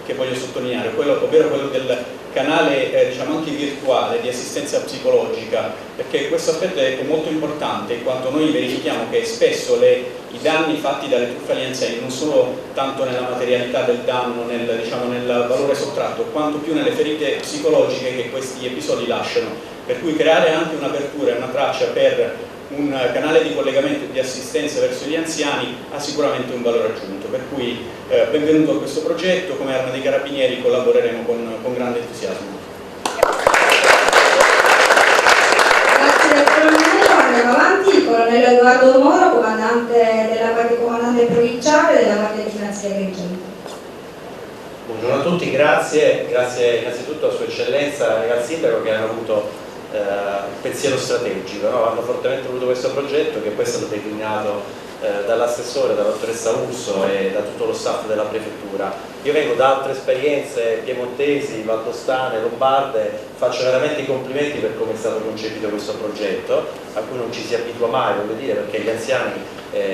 che voglio sottolineare, ovvero quello del canale diciamo anche virtuale di assistenza psicologica, perché questo aspetto è molto importante in quanto noi verifichiamo che spesso i danni fatti dalle truffe agli anziani non sono tanto nella materialità del danno, nel valore sottratto, quanto più nelle ferite psicologiche che questi episodi lasciano, per cui creare anche un'apertura e una traccia per un canale di collegamento e di assistenza verso gli anziani ha sicuramente un valore aggiunto, per cui benvenuto a questo progetto. Come Arma dei Carabinieri collaboreremo con grande entusiasmo. Grazie al colonnello. Andiamo avanti. Il colonnello Edoardo Moro, comandante provinciale della Guardia di Finanza di Agrigento. Buongiorno a tutti, grazie innanzitutto a Sua Eccellenza e al Sindaco che hanno avuto un pensiero strategico, no? Hanno fortemente voluto questo progetto che poi è stato declinato dall'assessore, dalla dottoressa Urso e da tutto lo staff della prefettura. Io vengo da altre esperienze piemontesi, valdostane, lombarde, faccio veramente i complimenti per come è stato concepito questo progetto, a cui non ci si abitua mai, voglio dire, perché gli anziani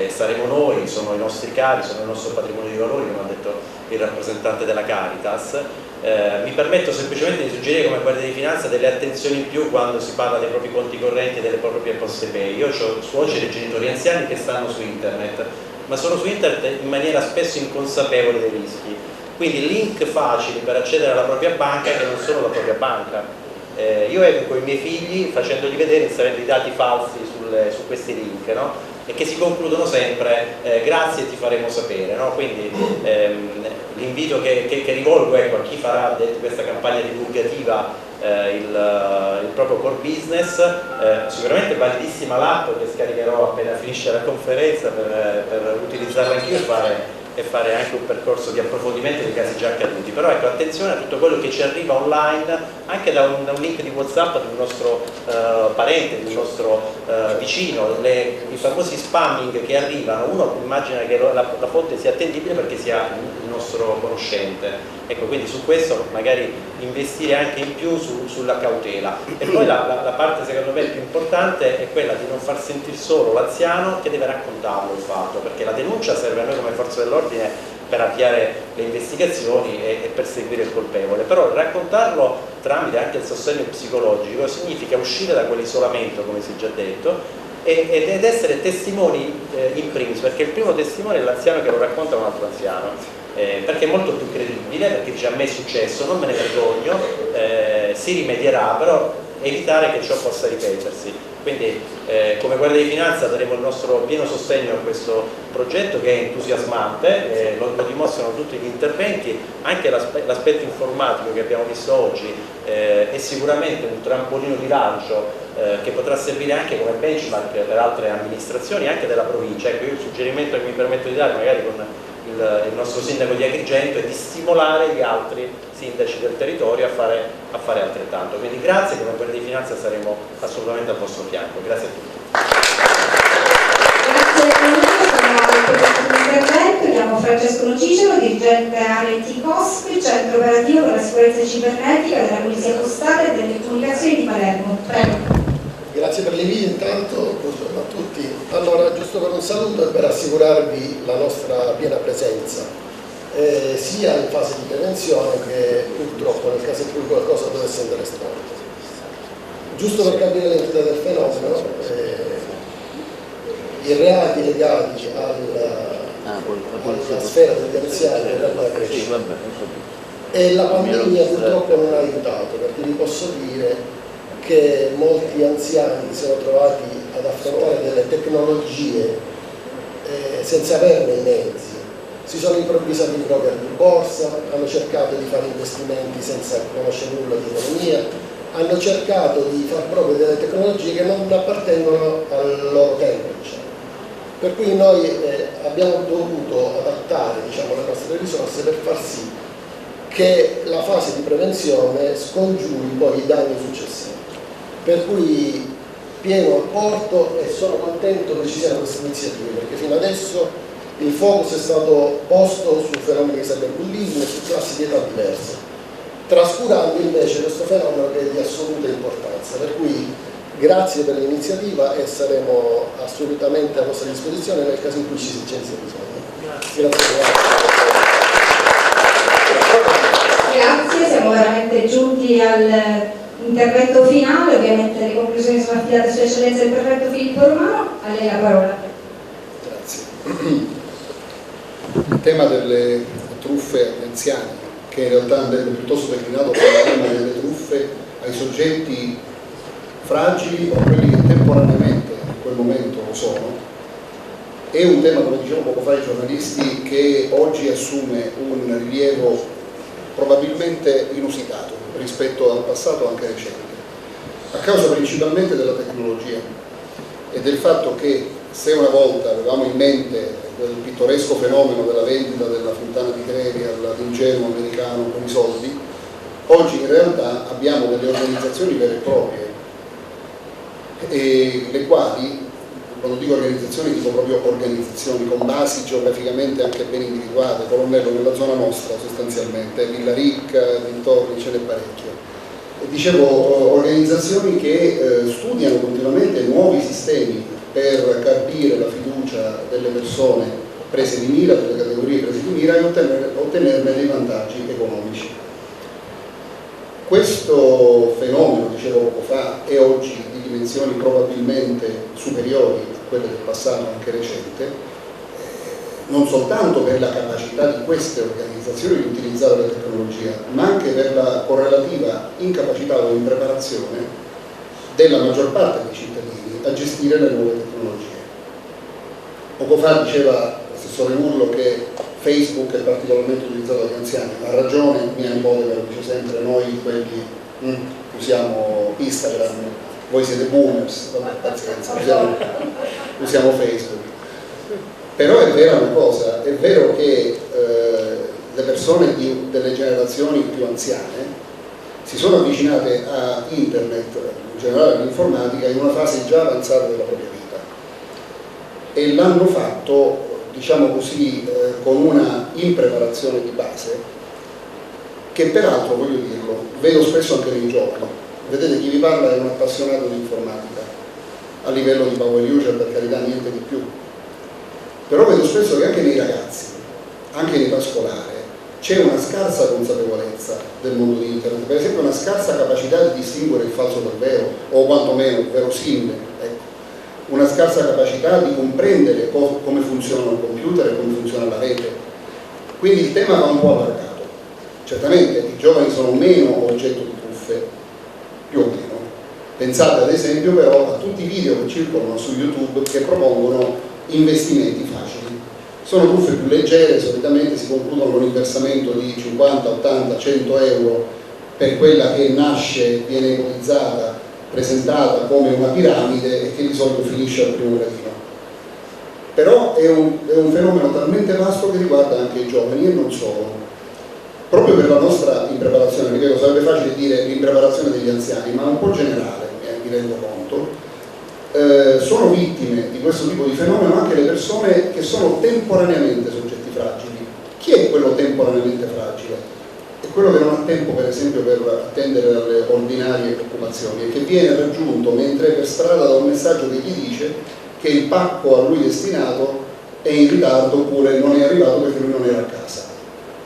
saremo noi, sono i nostri cari, sono il nostro patrimonio di valori, come ha detto il rappresentante della Caritas. Mi permetto semplicemente di suggerire come Guardia di Finanza delle attenzioni in più quando si parla dei propri conti correnti e delle proprie poste pay. Io ho suoceri e genitori anziani che stanno su internet, ma sono su internet in maniera spesso inconsapevole dei rischi, quindi link facili per accedere alla propria banca che non sono la propria banca. Io educo i miei figli facendogli vedere, inserendo i dati falsi su questi link, no? E che si concludono sempre grazie, ti faremo sapere, no? Quindi l'invito che rivolgo, ecco, a chi farà questa campagna divulgativa il proprio core business, sicuramente è validissima l'app che scaricherò appena finisce la conferenza per utilizzarla anch'io e fare anche un percorso di approfondimento dei casi già accaduti. Però ecco, attenzione a tutto quello che ci arriva online, anche da un link di WhatsApp di un nostro parente, di un nostro vicino, i famosi spamming che arrivano. Uno immagina che la fonte sia attendibile perché sia il nostro conoscente. Ecco, quindi su questo magari investire anche in più sulla cautela. E poi la parte secondo me più importante è quella di non far sentire solo l'anziano che deve raccontarlo il fatto, perché la denuncia serve a noi come forza dell'ordine per avviare le investigazioni e perseguire il colpevole, però raccontarlo tramite anche il sostegno psicologico significa uscire da quell'isolamento, come si è già detto, ed essere testimoni in primis, perché il primo testimone è l'anziano che lo racconta a un altro anziano, perché è molto più credibile, perché dice: a me è successo, non me ne vergogno, si rimedierà, però evitare che ciò possa ripetersi. Quindi come Guardia di Finanza daremo il nostro pieno sostegno a questo progetto, che è entusiasmante, lo dimostrano tutti gli interventi, anche l'aspetto informatico che abbiamo visto oggi è sicuramente un trampolino di lancio che potrà servire anche come benchmark per altre amministrazioni, anche della provincia. Ecco, io il suggerimento che mi permetto di dare, magari con il nostro sindaco di Agrigento, è di stimolare gli altri sindaci del territorio a fare altrettanto. Quindi grazie, come Guardia di Finanza saremo assolutamente al vostro fianco. Grazie a tutti. Grazie all'intervento. Chiamo Francesco Nocicero, dirigente area IT COSP, centro operativo per la sicurezza cibernetica della Polizia Postale e delle Comunicazioni di Palermo. Prego. Grazie per l'invito intanto, buongiorno a tutti. Allora, giusto per un saluto e per assicurarvi la nostra piena presenza, sia in fase di prevenzione che purtroppo nel caso in cui qualcosa dovesse andare storto. Giusto per capire l'entità del fenomeno, i reati legati alla sfera degli anziani in realtà cresce. E la pandemia purtroppo non ha aiutato, perché vi posso dire che molti anziani si sono trovati ad affrontare delle tecnologie senza averne i mezzi, si sono improvvisati broker di borsa, hanno cercato di fare investimenti senza conoscere nulla di economia, hanno cercato di far proprio delle tecnologie che non appartengono al loro tempo, diciamo. Per cui noi abbiamo dovuto adattare, diciamo, le nostre risorse per far sì che la fase di prevenzione scongiuri poi i danni successivi. Per cui pieno apporto, e sono contento che ci siano queste iniziative, perché fino adesso il focus è stato posto su fenomeni di cyberbullismo e su classi di età diverse, trascurando invece questo fenomeno che è di assoluta importanza. Per cui grazie per l'iniziativa e saremo assolutamente a vostra disposizione nel caso in cui ci sia bisogno. Grazie, siamo veramente giunti all'intervento finale. Ovviamente le conclusioni sono affidate a Sua Eccellenza il Prefetto Filippo Romano. A lei la parola. Grazie. Il tema delle truffe agli anziani, che in realtà andrebbe piuttosto declinato come il tema delle truffe ai soggetti fragili o quelli che temporaneamente in quel momento lo sono, è un tema, come dicevano poco fa i giornalisti, che oggi assume un rilievo probabilmente inusitato rispetto al passato anche recente, a causa principalmente della tecnologia e del fatto che se una volta avevamo in mente del pittoresco fenomeno della vendita della Fontana di Trevi all'ingenuo americano con i soldi, oggi in realtà abbiamo delle organizzazioni vere e proprie, e le quali, quando dico organizzazioni dico proprio organizzazioni con basi geograficamente anche ben individuate. Colonnello nella zona nostra sostanzialmente, Villa Ricca, dintorni, ce n'è parecchie. E dicevo, organizzazioni che studiano continuamente nuovi sistemi per carpire la fiducia delle persone prese di mira, delle categorie prese di mira, e ottenerne dei vantaggi economici. Questo fenomeno, dicevo poco fa, è oggi di dimensioni probabilmente superiori a quelle del passato anche recente, non soltanto per la capacità di queste organizzazioni di utilizzare la tecnologia, ma anche per la correlativa incapacità o impreparazione della maggior parte dei cittadini a gestire le nuove tecnologie. Poco fa diceva l'assessore Urlo che Facebook è particolarmente utilizzato dagli anziani. Ha ragione mia nipote, me lo dice sempre, noi quelli usiamo Instagram, voi siete boomers, vabbè, pazienza, usiamo Facebook. Però è vera una cosa, è vero che le persone delle generazioni più anziane si sono avvicinate a internet, in generale all'informatica, in una fase già avanzata della propria vita, e l'hanno fatto, diciamo così, con una impreparazione di base che peraltro, voglio dirlo, vedo spesso anche nei giovani. Vedete, chi vi parla è un appassionato di informatica, a livello di power user, per carità, niente di più. Però vedo spesso che anche nei ragazzi, anche in età scolare, c'è una scarsa consapevolezza del mondo di internet, per esempio una scarsa capacità di distinguere il falso dal vero, o quantomeno il verosimile, ecco. Una scarsa capacità di comprendere come funziona il computer e come funziona la rete. Quindi il tema va un po' allargato. Certamente i giovani sono meno oggetto di truffe, più o meno. Pensate ad esempio però a tutti i video che circolano su YouTube che propongono investimenti facili. Sono truffe più leggere, solitamente si concludono con il versamento di 50, 80, 100 euro per quella che nasce, viene ipotizzata, presentata come una piramide e che di solito finisce al primo gradino. Però è un fenomeno talmente vasto che riguarda anche i giovani e non solo. Proprio per la nostra impreparazione, ripeto, sarebbe facile dire l'impreparazione degli anziani, ma un po' generale, mi rendo conto, sono vittime di questo tipo di fenomeno anche le persone che sono temporaneamente soggetti fragili. Chi è quello temporaneamente fragile? È quello che non ha tempo, per esempio, per attendere alle ordinarie occupazioni e che viene raggiunto mentre è per strada da un messaggio che gli dice che il pacco a lui destinato è in ritardo oppure non è arrivato perché lui non era a casa.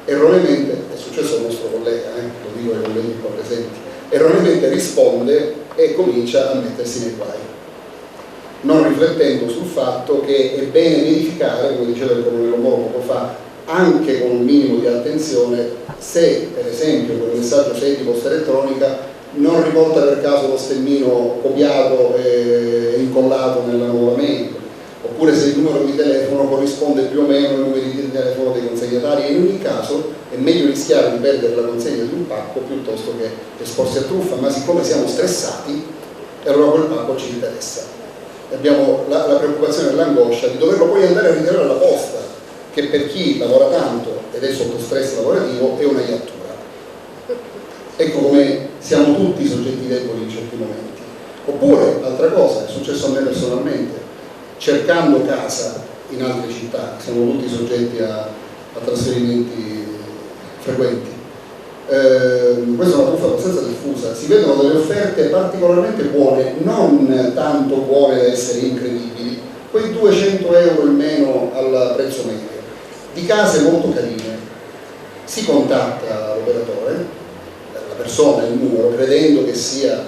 Erroneamente, è successo al nostro collega, lo dico ai colleghi qua presenti, erroneamente risponde e comincia a mettersi nei guai, non riflettendo sul fatto che è bene verificare, come diceva il colonnello Moro poco fa, anche con un minimo di attenzione, se per esempio quel messaggio se è di posta elettronica non riporta per caso lo stemmino copiato e incollato nella nuova mail, oppure se il numero di telefono corrisponde più o meno ai numeri di telefono dei consegnatari, e in ogni caso è meglio rischiare di perdere la consegna di un pacco piuttosto che esporsi a truffa, ma siccome siamo stressati, allora quel pacco ci interessa. Abbiamo la preoccupazione e l'angoscia di doverlo poi andare a ritirare alla posta, che per chi lavora tanto ed è sotto stress lavorativo è una iattura. Ecco come siamo tutti soggetti deboli in certi momenti. Oppure, altra cosa, è successo a me personalmente, cercando casa in altre città, siamo tutti soggetti a trasferimenti frequenti. Questa è una truffa abbastanza diffusa, si vedono delle offerte particolarmente buone, non tanto buone da essere incredibili, quei 200 euro in meno al prezzo medio, di case molto carine. Si contatta l'operatore, la persona, il numero, credendo che sia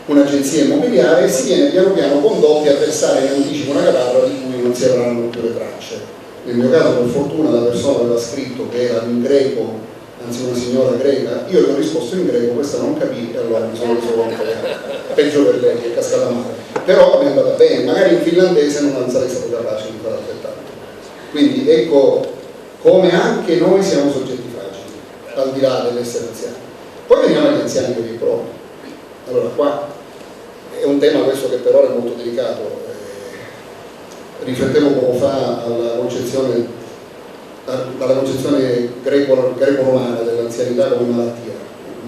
un'agenzia immobiliare, e si viene piano piano condotti a versare in anticipo una caparra di cui non si avranno più le tracce. Nel mio caso, per fortuna, la persona aveva scritto che era in greco, anzi una signora greca, io le ho risposto in greco, questa non capì e allora mi sono reso conto che peggio per lei, che è cascata male. Però mi è andata bene, magari in finlandese non sarei stato capace di fare altrettanto. Quindi ecco come anche noi siamo soggetti fragili, al di là dell'essere anziani. Poi veniamo agli anziani veri e propri. Allora qua è un tema questo che per ora è molto delicato. riflettevo poco fa alla concezione greco-romana dell'anzianità come malattia,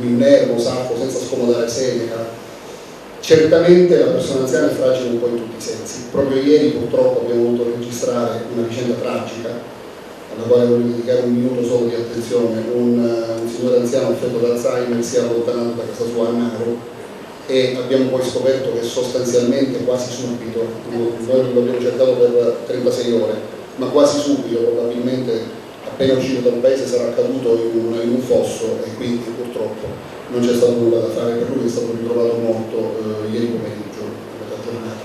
un nervo sacco senza scomodare Seneca. Certamente la persona anziana è fragile un po' in tutti i sensi. Proprio ieri purtroppo abbiamo dovuto registrare una vicenda tragica, alla quale voglio dedicare un minuto solo di attenzione. Un signore anziano affetto da Alzheimer si è allontanato da casa sua a Naro e abbiamo poi scoperto che sostanzialmente quasi subito, noi l'abbiamo cercato per 36 ore, ma quasi subito, probabilmente appena uscito dal paese, sarà caduto in un fosso e quindi purtroppo non c'è stato nulla da fare per lui, è stato ritrovato morto ieri pomeriggio, a metà giornata.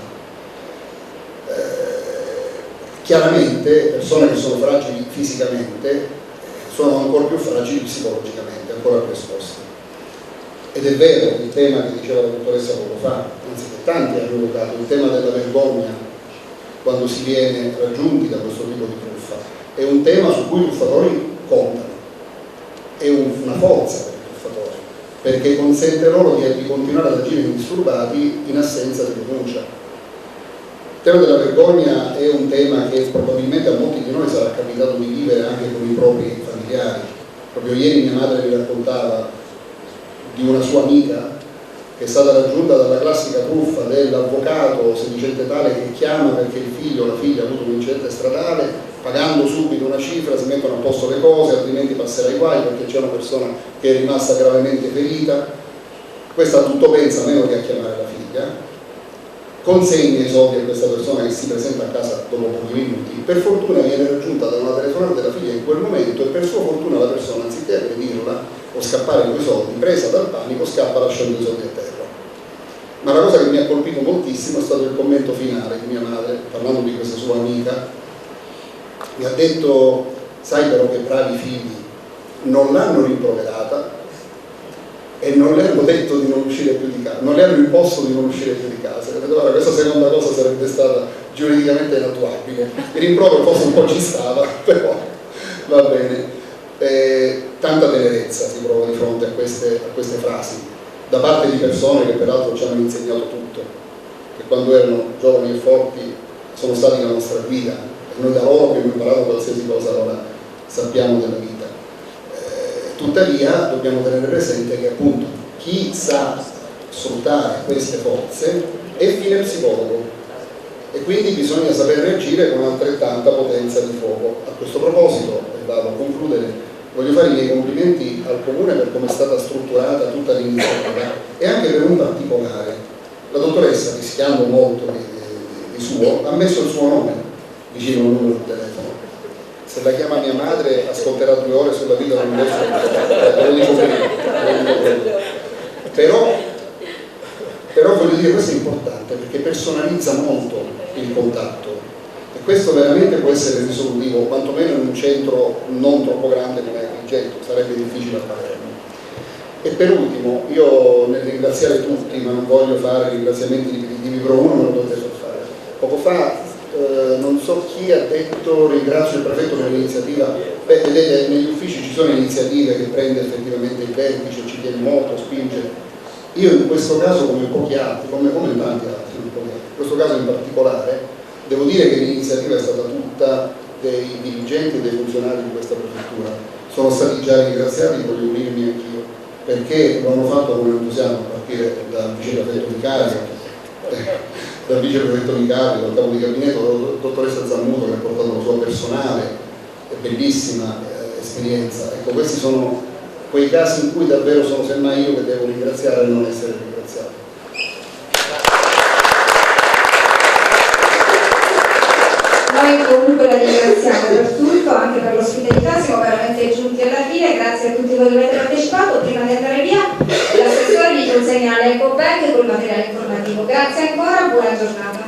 Chiaramente persone che sono fragili fisicamente sono ancora più fragili psicologicamente, ancora più esposte. Ed è vero il tema che diceva la dottoressa poco fa, anzi che tanti hanno evocato, il tema della vergogna quando si viene raggiunti da questo tipo di truffa, è un tema su cui i truffatori contano, è una forza per i truffatori, perché consente loro di continuare ad agire indisturbati in assenza di denuncia. Il tema della vergogna è un tema che probabilmente a molti di noi sarà capitato di vivere anche con i propri familiari. Proprio ieri mia madre mi raccontava di una sua amica che è stata raggiunta dalla classica truffa dell'avvocato sedicentale che chiama perché il figlio o la figlia ha avuto un incidente stradale, pagando subito una cifra si mettono a posto le cose, altrimenti passerà ai guai perché c'è una persona che è rimasta gravemente ferita. Questa tutto pensa meno che a chiamare la figlia, consegna i soldi a questa persona che si presenta a casa dopo pochi minuti, per fortuna viene raggiunta da una telefonata della figlia in quel momento e per sua fortuna la persona, anziché aggredirla o scappare quei soldi, presa dal panico scappa lasciando i soldi a terra. Ma la cosa che mi ha colpito moltissimo è stato il commento finale di mia madre, parlando di questa sua amica. Mi ha detto: sai però che bravi figli, non l'hanno rimproverata e non le hanno detto di non uscire più di casa, non le hanno imposto di non uscire più di casa. Allora, questa seconda cosa sarebbe stata giuridicamente inattuabile. Il rimprovero forse un po' ci stava, però va bene. Tanta tenerezza si prova di fronte a queste frasi da parte di persone che peraltro ci hanno insegnato tutto, che quando erano giovani e forti sono stati la nostra guida e noi da loro abbiamo imparato qualsiasi cosa ora sappiamo della vita. Tuttavia dobbiamo tenere presente che appunto chi sa sfruttare queste forze è fine psicologo e quindi bisogna saper reagire con altrettanta potenza di fuoco. A questo proposito, e vado a concludere, voglio fare i miei complimenti al Comune per come è stata strutturata tutta l'iniziativa e anche per un particolare. La dottoressa, rischiando molto di suo, ha messo il suo nome vicino al numero di telefono. Se la chiama mia madre ascolterà 2 ore sulla vita dell'universo, lo dico prima. Però voglio dire, questo è importante perché personalizza molto il contatto e questo veramente può essere risolutivo, quantomeno in un centro non troppo grande come Agrigento, sarebbe difficile a Palermo. E per ultimo, io nel ringraziare tutti, ma non voglio fare ringraziamenti ripetitivi, però uno me lo dovete far fare. Poco fa non so chi ha detto ringrazio il prefetto per l'iniziativa. Vedete, negli uffici ci sono iniziative che prende effettivamente il vertice, ci tiene molto, spinge. Io in questo caso, come pochi altri, come in tanti altri, in questo caso in particolare, devo dire che l'iniziativa è stata tutta dei dirigenti e dei funzionari di questa prefettura. Sono stati già ringraziati, voglio unirmi anch'io, perché lo hanno fatto con entusiasmo, a partire dal viceprefetto vicario, dal capo di gabinetto, la dottoressa Zammuto che ha portato la sua personale e bellissima esperienza. Ecco, questi sono quei casi in cui davvero sono semmai io che devo ringraziare e non essere ringraziato. Noi comunque la ringraziamo per tutto, anche per l'ospitalità, siamo veramente giunti alla fine, grazie a tutti voi che avete partecipato. Prima di andare via, l'assessore vi consegna l'EcoBag con il materiale informativo. Grazie ancora, buona giornata.